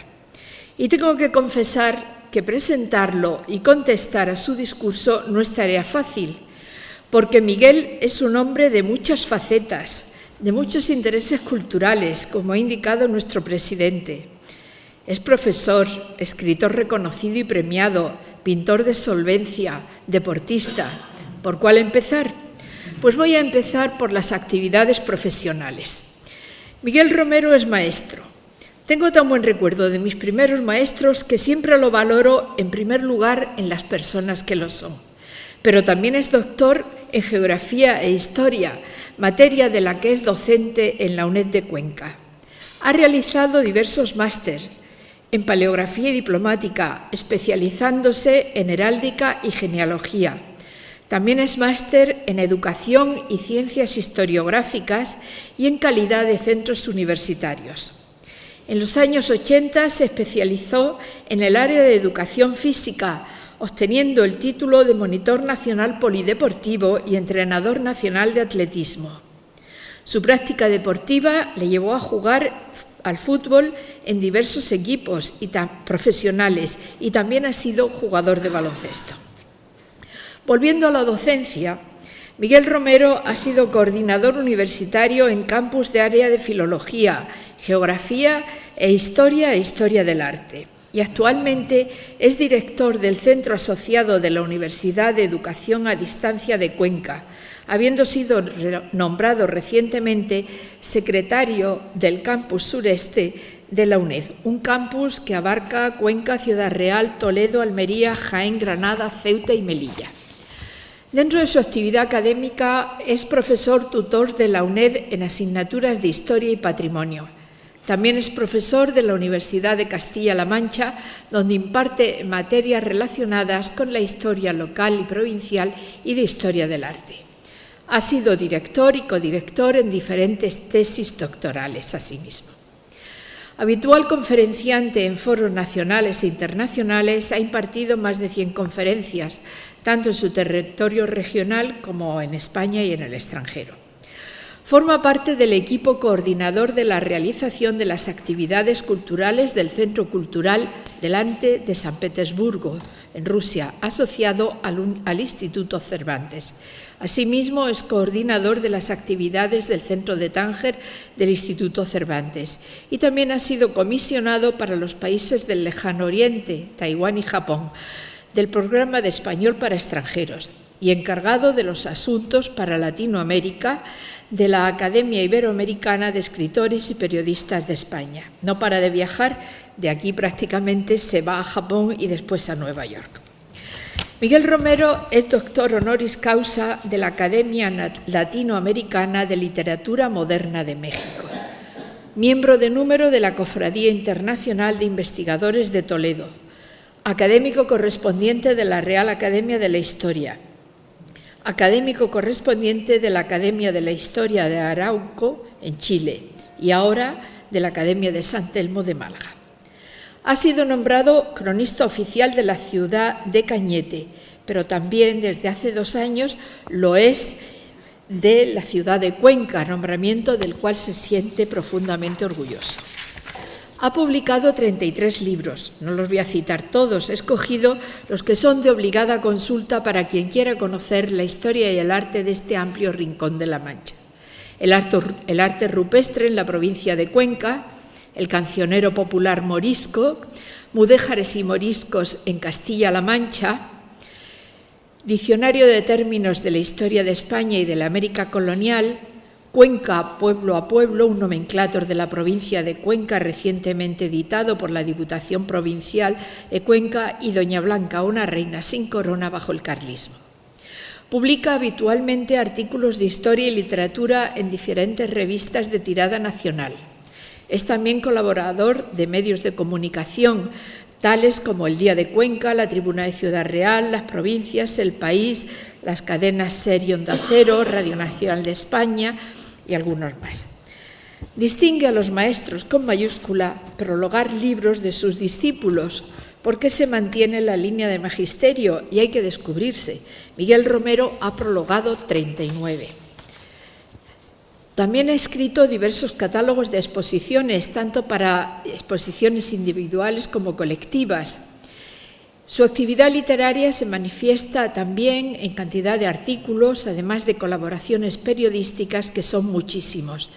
Y tengo que confesar que presentarlo y contestar a su discurso no es tarea fácil, porque Miguel es un hombre de muchas facetas, de muchos intereses culturales, como ha indicado nuestro presidente. Es profesor, escritor reconocido y premiado, pintor de solvencia, deportista. ¿Por cuál empezar? Pues voy a empezar por las actividades profesionales. Miguel Romero es maestro. Tengo tan buen recuerdo de mis primeros maestros que siempre lo valoro en primer lugar en las personas que lo son. Pero también es doctor en Geografía e Historia, materia de la que es docente en la UNED de Cuenca. Ha realizado diversos másteres en Paleografía y Diplomática, especializándose en Heráldica y Genealogía. También es máster en Educación y Ciencias Historiográficas y en Calidad de Centros Universitarios. En los años 80 se especializó en el área de educación física, obteniendo el título de monitor nacional polideportivo y entrenador nacional de atletismo. Su práctica deportiva le llevó a jugar al fútbol en diversos equipos profesionales y también ha sido jugador de baloncesto. Volviendo a la docencia, Miguel Romero ha sido coordinador universitario en campus de área de Filología, Geografía e Historia del Arte. Y actualmente es director del Centro Asociado de la Universidad de Educación a Distancia de Cuenca, habiendo sido nombrado recientemente secretario del Campus Sureste de la UNED, un campus que abarca Cuenca, Ciudad Real, Toledo, Almería, Jaén, Granada, Ceuta y Melilla. Dentro de su actividad académica es profesor tutor de la UNED en asignaturas de Historia y Patrimonio. También es profesor de la Universidad de Castilla-La Mancha, donde imparte materias relacionadas con la historia local y provincial y de historia del arte. Ha sido director y codirector en diferentes tesis doctorales asimismo. Habitual conferenciante en foros nacionales e internacionales, ha impartido más de 100 conferencias, tanto en su territorio regional como en España y en el extranjero. Forma parte del equipo coordinador de la realización de las actividades culturales del Centro Cultural Delante de San Petersburgo, en Rusia, asociado al Instituto Cervantes. Asimismo, es coordinador de las actividades del Centro de Tánger del Instituto Cervantes y también ha sido comisionado para los países del Lejano Oriente, Taiwán y Japón, del Programa de Español para Extranjeros y encargado de los asuntos para Latinoamérica de la Academia Iberoamericana de Escritores y Periodistas de España. No para de viajar, de aquí prácticamente se va a Japón y después a Nueva York. Miguel Romero es doctor honoris causa de la Academia Latinoamericana de Literatura Moderna de México, miembro de número de la Cofradía Internacional de Investigadores de Toledo, académico correspondiente de la Real Academia de la Historia, académico correspondiente de la Academia de la Historia de Arauco, en Chile, y ahora de la Academia de San Telmo de Málaga. Ha sido nombrado cronista oficial de la ciudad de Cañete, pero también desde hace 2 años lo es de la ciudad de Cuenca, nombramiento del cual se siente profundamente orgulloso. Ha publicado 33 libros, no los voy a citar todos, he escogido los que son de obligada consulta para quien quiera conocer la historia y el arte de este amplio rincón de la Mancha. El arte rupestre en la provincia de Cuenca, el cancionero popular morisco, mudéjares y moriscos en Castilla-La Mancha, diccionario de términos de la historia de España y de la América colonial, Cuenca, pueblo a pueblo, un nomenclátor de la provincia de Cuenca recientemente editado por la Diputación Provincial de Cuenca y Doña Blanca, una reina sin corona bajo el carlismo. Publica habitualmente artículos de historia y literatura en diferentes revistas de tirada nacional. Es también colaborador de medios de comunicación, tales como El Día de Cuenca, La Tribuna de Ciudad Real, Las Provincias, El País, las cadenas SER y Onda Cero, Radio Nacional de España y algunos más. Distingue a los maestros con mayúscula prologar libros de sus discípulos, porque se mantiene la línea de magisterio y hay que descubrirse. Miguel Romero ha prologado 39. También ha escrito diversos catálogos de exposiciones, tanto para exposiciones individuales como colectivas. Su actividad literaria se manifiesta también en cantidad de artículos, además de colaboraciones periodísticas, que son muchísimos.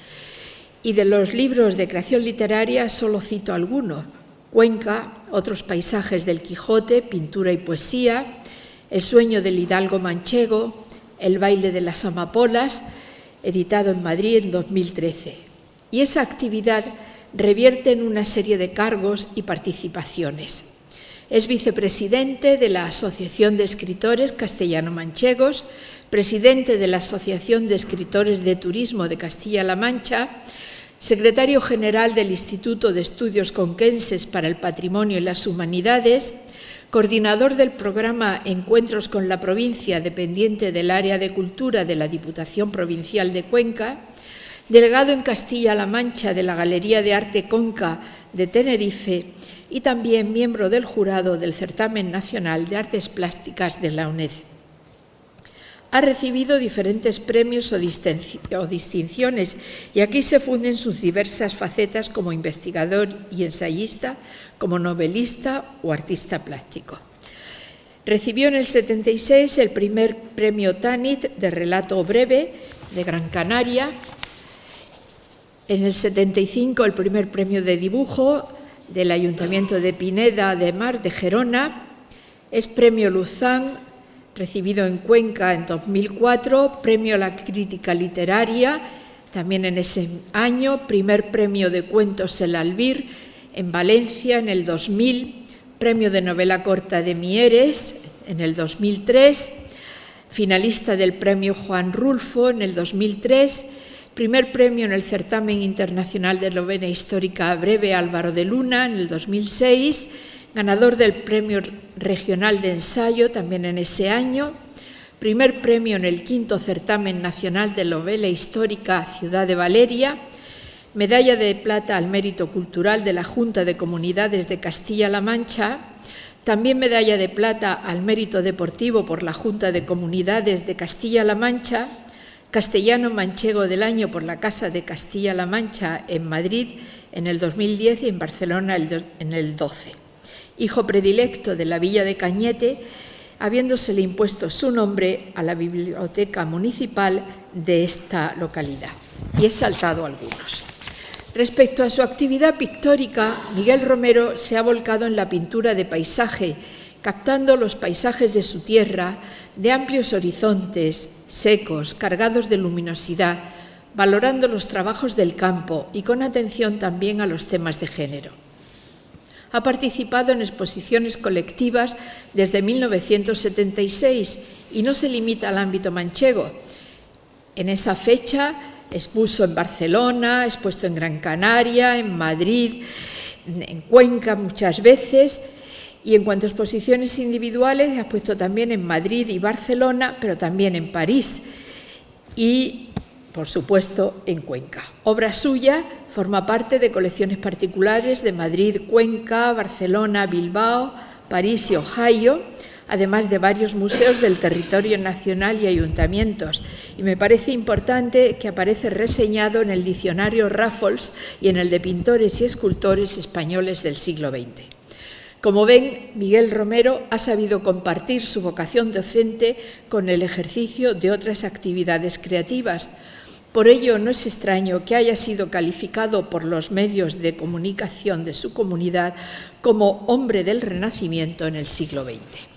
Y de los libros de creación literaria solo cito alguno: Cuenca, Otros paisajes del Quijote, Pintura y Poesía, El sueño del hidalgo manchego, El baile de las amapolas, editado en Madrid en 2013. Y esa actividad revierte en una serie de cargos y participaciones. Es vicepresidente de la Asociación de Escritores Castellano-Manchegos, presidente de la Asociación de Escritores de Turismo de Castilla-La Mancha, secretario general del Instituto de Estudios Conquenses para el Patrimonio y las Humanidades, coordinador del programa Encuentros con la Provincia, dependiente del área de Cultura de la Diputación Provincial de Cuenca, delegado en Castilla-La Mancha de la Galería de Arte Conca de Tenerife y también miembro del jurado del Certamen Nacional de Artes Plásticas de la UNED. Ha recibido diferentes premios o distinciones y aquí se funden sus diversas facetas como investigador y ensayista, como novelista o artista plástico. Recibió en el 76 el primer premio Tanit de relato breve de Gran Canaria, en el 75 el primer premio de dibujo del Ayuntamiento de Pineda de Mar de Gerona, es premio Luzán, recibido en Cuenca en 2004, premio a la crítica literaria, también en ese año, primer premio de cuentos El Albir en Valencia en el 2000, premio de novela corta de Mieres en el 2003, finalista del premio Juan Rulfo en el 2003, primer premio en el Certamen Internacional de Novela Histórica Breve Álvaro de Luna en el 2006, ganador del Premio Regional de Ensayo también en ese año, primer premio en el quinto Certamen Nacional de Novela Histórica Ciudad de Valeria, medalla de plata al mérito cultural de la Junta de Comunidades de Castilla-La Mancha, también medalla de plata al mérito deportivo por la Junta de Comunidades de Castilla-La Mancha, castellano manchego del año por la Casa de Castilla-La Mancha en Madrid en el 2010 y en Barcelona en el 12. Hijo predilecto de la Villa de Cañete, habiéndosele impuesto su nombre a la biblioteca municipal de esta localidad. Y he saltado algunos. Respecto a su actividad pictórica, Miguel Romero se ha volcado en la pintura de paisaje, captando los paisajes de su tierra, de amplios horizontes, secos, cargados de luminosidad, valorando los trabajos del campo y con atención también a los temas de género. Ha participado en exposiciones colectivas desde 1976 y no se limita al ámbito manchego. En esa fecha expuso en Barcelona, ha expuesto en Gran Canaria, en Madrid, en Cuenca muchas veces, y en cuanto a exposiciones individuales ha expuesto también en Madrid y Barcelona, pero también en París y, por supuesto, en Cuenca. Obra suya forma parte de colecciones particulares de Madrid, Cuenca, Barcelona, Bilbao, París y Ohio, además de varios museos del territorio nacional y ayuntamientos. Y me parece importante que aparece reseñado en el diccionario Raffles y en el de pintores y escultores españoles del siglo XX. Como ven, Miguel Romero ha sabido compartir su vocación docente con el ejercicio de otras actividades creativas. Por ello, no es extraño que haya sido calificado por los medios de comunicación de su comunidad como hombre del Renacimiento en el siglo XX.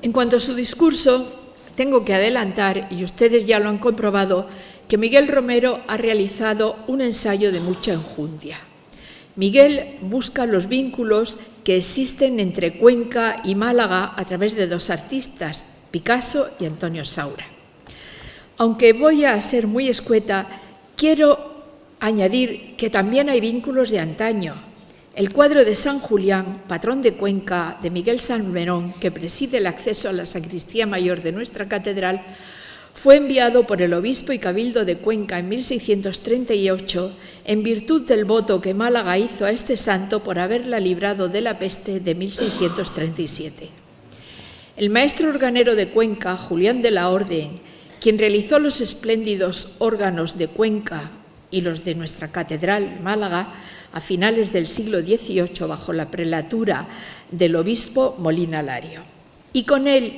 En cuanto a su discurso, tengo que adelantar, y ustedes ya lo han comprobado, que Miguel Romero ha realizado un ensayo de mucha enjundia. Miguel busca los vínculos que existen entre Cuenca y Málaga a través de dos artistas, Picasso y Antonio Saura. Aunque voy a ser muy escueta, quiero añadir que también hay vínculos de antaño. El cuadro de San Julián, patrón de Cuenca, de Miguel Salmerón, que preside el acceso a la sacristía mayor de nuestra catedral, fue enviado por el obispo y cabildo de Cuenca en 1638 en virtud del voto que Málaga hizo a este santo por haberla librado de la peste de 1637. El maestro organero de Cuenca, Julián de la Orden, quien realizó los espléndidos órganos de Cuenca y los de nuestra catedral Málaga a finales del siglo XVIII bajo la prelatura del obispo Molina Lario. Y con él,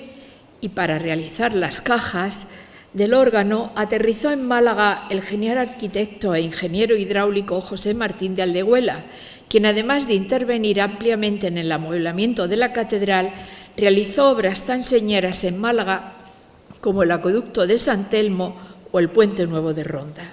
y para realizar las cajas del órgano, aterrizó en Málaga el genial arquitecto e ingeniero hidráulico José Martín de Aldehuela, quien además de intervenir ampliamente en el amueblamiento de la catedral, realizó obras tan señeras en Málaga como el acueducto de San Telmo o el Puente Nuevo de Ronda.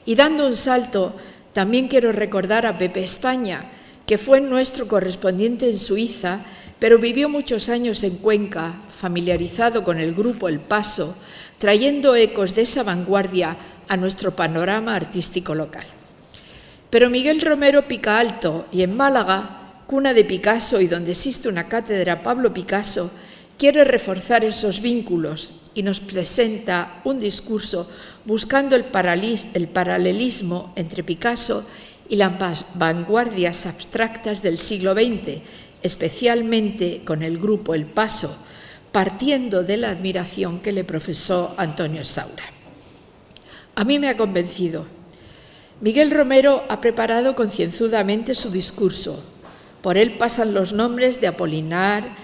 Y dando un salto, también quiero recordar a Pepe España, que fue nuestro correspondiente en Suiza, pero vivió muchos años en Cuenca, familiarizado con el grupo El Paso, trayendo ecos de esa vanguardia a nuestro panorama artístico local. Pero Miguel Romero pica alto y en Málaga, cuna de Picasso y donde existe una cátedra Pablo Picasso, quiere reforzar esos vínculos y nos presenta un discurso buscando el paralelismo entre Picasso y las vanguardias abstractas del siglo XX, especialmente con el grupo El Paso, partiendo de la admiración que le profesó Antonio Saura. A mí me ha convencido. Miguel Romero ha preparado concienzudamente su discurso. Por él pasan los nombres de Apolinar,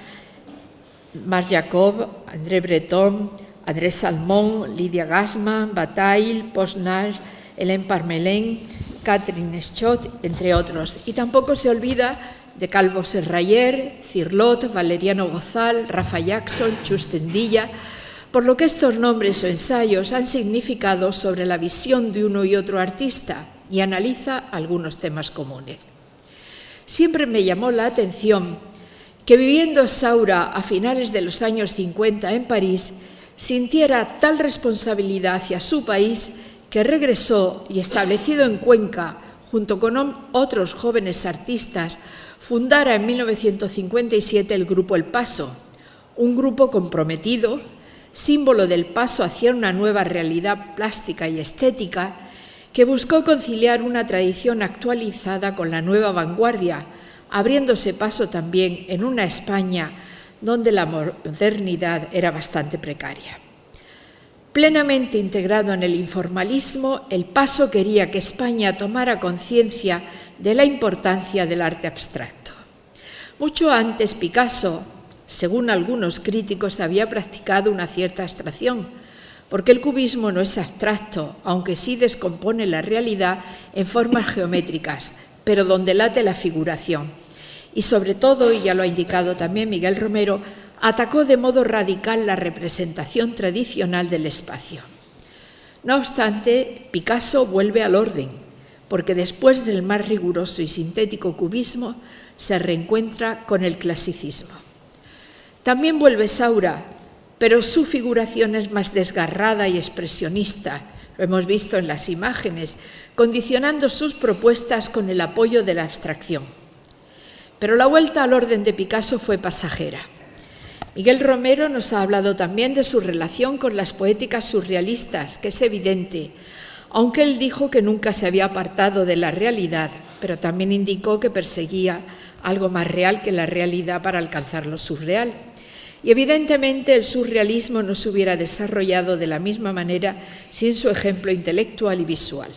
Marc Jacob, André Breton, André Salmón, Lidia Gassman, Bataille, Posnage, Hélène Parmelin, Catherine Schott, entre otros. Y tampoco se olvida de Calvo Serrayer, Cirlot, Valeriano Gozal, Rafa Jackson, Chus Tendilla, por lo que estos nombres o ensayos han significado sobre la visión de uno y otro artista y analiza algunos temas comunes. Siempre me llamó la atención que viviendo Saura a finales de los años 50 en París, sintiera tal responsabilidad hacia su país que regresó y, establecido en Cuenca, junto con otros jóvenes artistas, fundara en 1957 el Grupo El Paso, un grupo comprometido, símbolo del paso hacia una nueva realidad plástica y estética, que buscó conciliar una tradición actualizada con la nueva vanguardia, abriéndose paso también en una España donde la modernidad era bastante precaria. Plenamente integrado en el informalismo, El Paso quería que España tomara conciencia de la importancia del arte abstracto. Mucho antes, Picasso, según algunos críticos, había practicado una cierta abstracción, porque el cubismo no es abstracto, aunque sí descompone la realidad en formas geométricas, pero donde late la figuración. Y sobre todo, y ya lo ha indicado también Miguel Romero, atacó de modo radical la representación tradicional del espacio. No obstante, Picasso vuelve al orden, porque después del más riguroso y sintético cubismo, se reencuentra con el clasicismo. También vuelve Saura, pero su figuración es más desgarrada y expresionista, lo hemos visto en las imágenes, condicionando sus propuestas con el apoyo de la abstracción. Pero la vuelta al orden de Picasso fue pasajera. Miguel Romero nos ha hablado también de su relación con las poéticas surrealistas, que es evidente, aunque él dijo que nunca se había apartado de la realidad, pero también indicó que perseguía algo más real que la realidad para alcanzar lo surreal. Y evidentemente el surrealismo no se hubiera desarrollado de la misma manera sin su ejemplo intelectual y visual.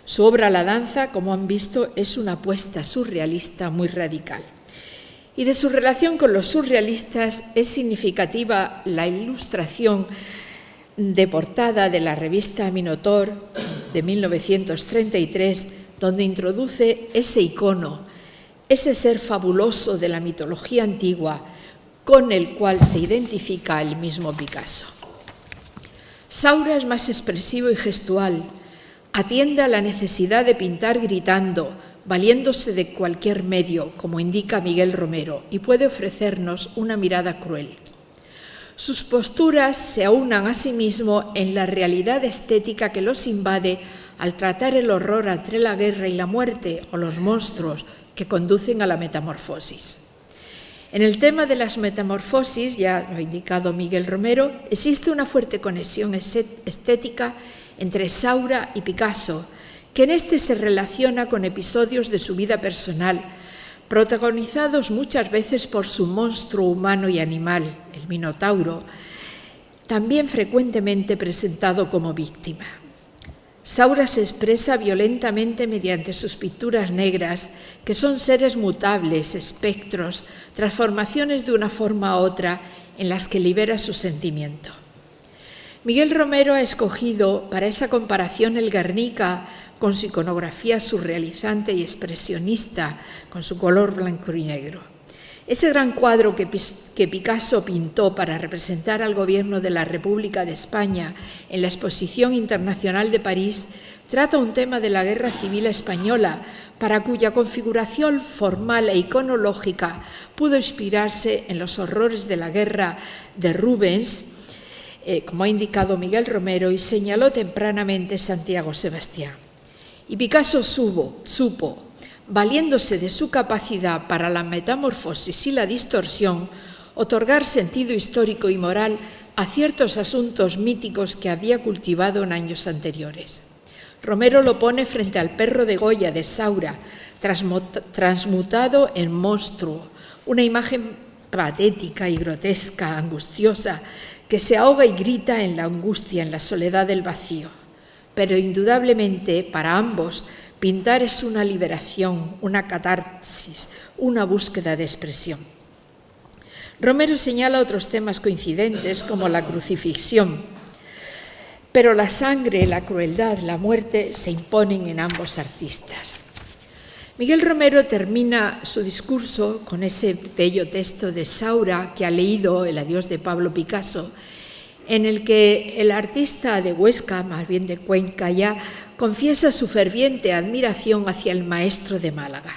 Su obra La danza, como han visto, es una apuesta surrealista muy radical. Y de su relación con los surrealistas es significativa la ilustración de portada de la revista Minotaur de 1933, donde introduce ese icono, ese ser fabuloso de la mitología antigua, con el cual se identifica el mismo Picasso. Saura es más expresivo y gestual, atiende a la necesidad de pintar gritando, valiéndose de cualquier medio, como indica Miguel Romero, y puede ofrecernos una mirada cruel. Sus posturas se aunan a sí mismo en la realidad estética que los invade al tratar el horror entre la guerra y la muerte, o los monstruos que conducen a la metamorfosis. En el tema de las metamorfosis, ya lo ha indicado Miguel Romero, existe una fuerte conexión estética entre Saura y Picasso, que en este se relaciona con episodios de su vida personal, protagonizados muchas veces por su monstruo humano y animal, el Minotauro, también frecuentemente presentado como víctima. Saura se expresa violentamente mediante sus pinturas negras, que son seres mutables, espectros, transformaciones de una forma a otra en las que libera su sentimiento. Miguel Romero ha escogido para esa comparación el Guernica con su iconografía surrealizante y expresionista, con su color blanco y negro. Ese gran cuadro que Picasso pintó para representar al gobierno de la República de España en la Exposición Internacional de París trata un tema de la Guerra Civil Española, para cuya configuración formal e iconológica pudo inspirarse en los horrores de la guerra de Rubens, como ha indicado Miguel Romero y señaló tempranamente Santiago Sebastián. Y Picasso supo, valiéndose de su capacidad para la metamorfosis y la distorsión, otorgar sentido histórico y moral a ciertos asuntos míticos que había cultivado en años anteriores. Romero lo pone frente al perro de Goya de Saura, transmutado en monstruo, una imagen patética y grotesca, angustiosa, que se ahoga y grita en la angustia, en la soledad del vacío. Pero indudablemente, para ambos, pintar es una liberación, una catarsis, una búsqueda de expresión. Romero señala otros temas coincidentes, como la crucifixión, pero la sangre, la crueldad, la muerte se imponen en ambos artistas. Miguel Romero termina su discurso con ese bello texto de Saura que ha leído, El adiós de Pablo Picasso, en el que el artista de Huesca, más bien de Cuenca ya, confiesa su ferviente admiración hacia el maestro de Málaga.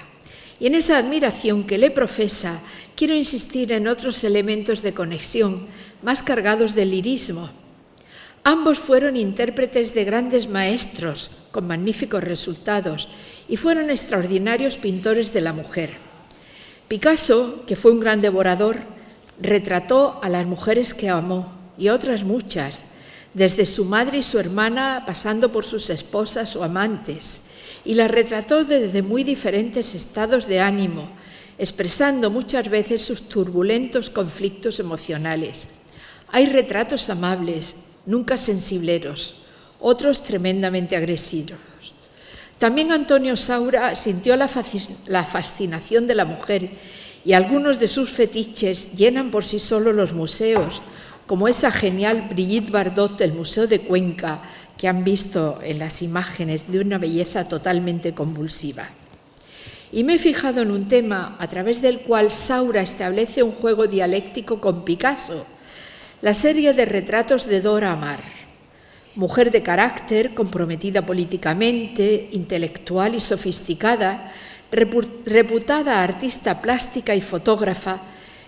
Y en esa admiración que le profesa, quiero insistir en otros elementos de conexión, más cargados de lirismo. Ambos fueron intérpretes de grandes maestros, con magníficos resultados, y fueron extraordinarios pintores de la mujer. Picasso, que fue un gran devorador, retrató a las mujeres que amó, y otras muchas, desde su madre y su hermana, pasando por sus esposas o amantes, y las retrató desde muy diferentes estados de ánimo, expresando muchas veces sus turbulentos conflictos emocionales. Hay retratos amables, nunca sensibleros, otros tremendamente agresivos. También Antonio Saura sintió la fascinación de la mujer y algunos de sus fetiches llenan por sí solos los museos, como esa genial Brigitte Bardot del Museo de Cuenca, que han visto en las imágenes de una belleza totalmente convulsiva. Y me he fijado en un tema a través del cual Saura establece un juego dialéctico con Picasso, la serie de retratos de Dora Maar. Mujer de carácter, comprometida políticamente, intelectual y sofisticada, reputada artista plástica y fotógrafa,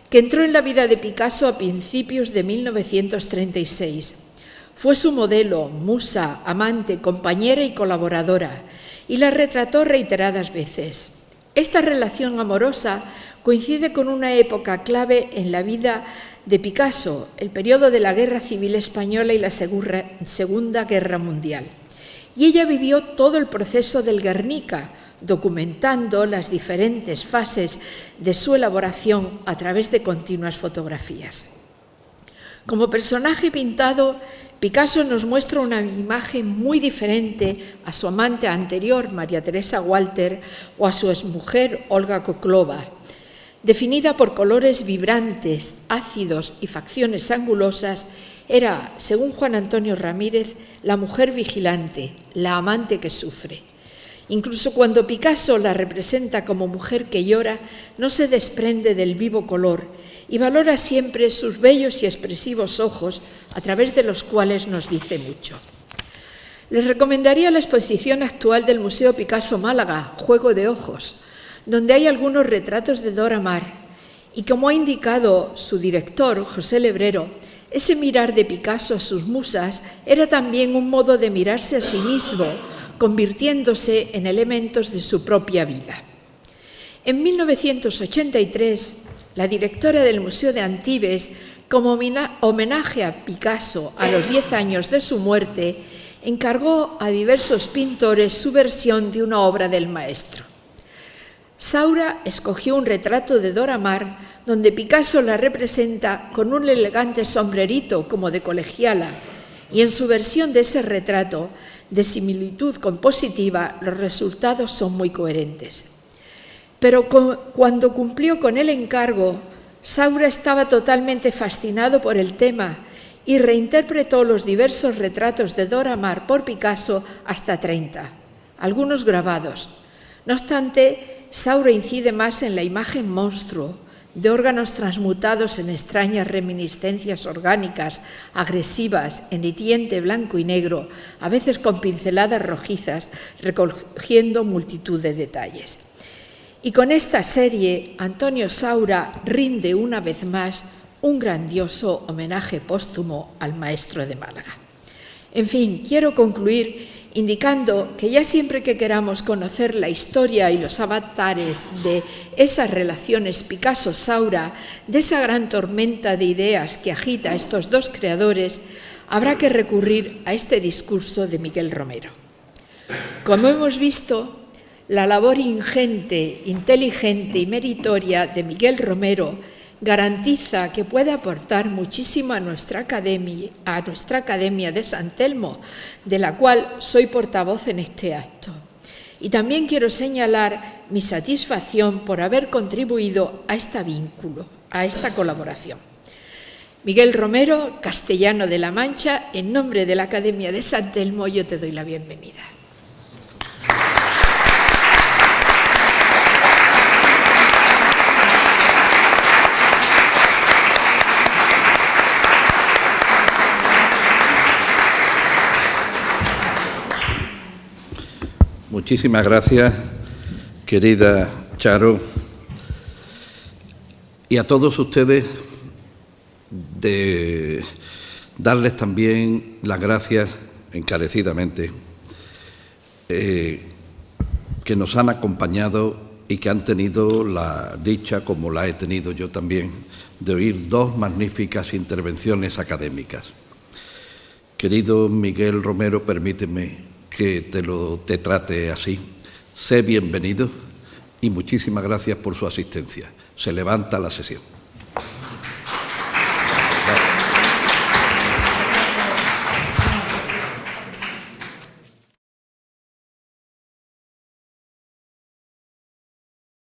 que entró en la vida de Picasso a principios de 1936. Fue su modelo, musa, amante, compañera y colaboradora, y la retrató reiteradas veces. Esta relación amorosa coincide con una época clave en la vida de Picasso, el periodo de la Guerra Civil Española y la Segunda Guerra Mundial. Y ella vivió todo el proceso del Guernica, documentando las diferentes fases de su elaboración a través de continuas fotografías. Como personaje pintado, Picasso nos muestra una imagen muy diferente a su amante anterior, María Teresa Walter, o a su exmujer, Olga Koklova, definida por colores vibrantes, ácidos y facciones angulosas. Era, según Juan Antonio Ramírez, la mujer vigilante, la amante que sufre. Incluso cuando Picasso la representa como mujer que llora, no se desprende del vivo color y valora siempre sus bellos y expresivos ojos, a través de los cuales nos dice mucho. Les recomendaría la exposición actual del Museo Picasso Málaga, Juego de Ojos, donde hay algunos retratos de Dora Maar, y como ha indicado su director, José Lebrero, ese mirar de Picasso a sus musas era también un modo de mirarse a sí mismo, convirtiéndose en elementos de su propia vida. En 1983, la directora del Museo de Antibes, como homenaje a Picasso a los 10 años de su muerte, encargó a diversos pintores su versión de una obra del maestro. Saura escogió un retrato de Dora Maar, donde Picasso la representa con un elegante sombrerito como de colegiala, y en su versión de ese retrato, de similitud compositiva, los resultados son muy coherentes. Pero cuando cumplió con el encargo, Saura estaba totalmente fascinado por el tema y reinterpretó los diversos retratos de Dora Maar por Picasso hasta 30, algunos grabados. No obstante, Saura incide más en la imagen monstruo, de órganos transmutados en extrañas reminiscencias orgánicas, agresivas, en hiriente blanco y negro, a veces con pinceladas rojizas, recogiendo multitud de detalles. Y con esta serie, Antonio Saura rinde una vez más un grandioso homenaje póstumo al maestro de Málaga. En fin, quiero concluir indicando que ya siempre que queramos conocer la historia y los avatares de esas relaciones Picasso-Saura, de esa gran tormenta de ideas que agita a estos dos creadores, habrá que recurrir a este discurso de Miguel Romero. Como hemos visto, la labor ingente, inteligente y meritoria de Miguel Romero garantiza que puede aportar muchísimo a nuestra Academia de San Telmo, de la cual soy portavoz en este acto. Y también quiero señalar mi satisfacción por haber contribuido a este vínculo, a esta colaboración. Miguel Romero, castellano de La Mancha, en nombre de la Academia de San Telmo, yo te doy la bienvenida. Muchísimas gracias, querida Charo, y a todos ustedes de darles también las gracias encarecidamente que nos han acompañado y que han tenido la dicha, como la he tenido yo también, de oír dos magníficas intervenciones académicas. Querido Miguel Romero, permíteme que te trate así. Sé bienvenido y muchísimas gracias por su asistencia. Se levanta la sesión.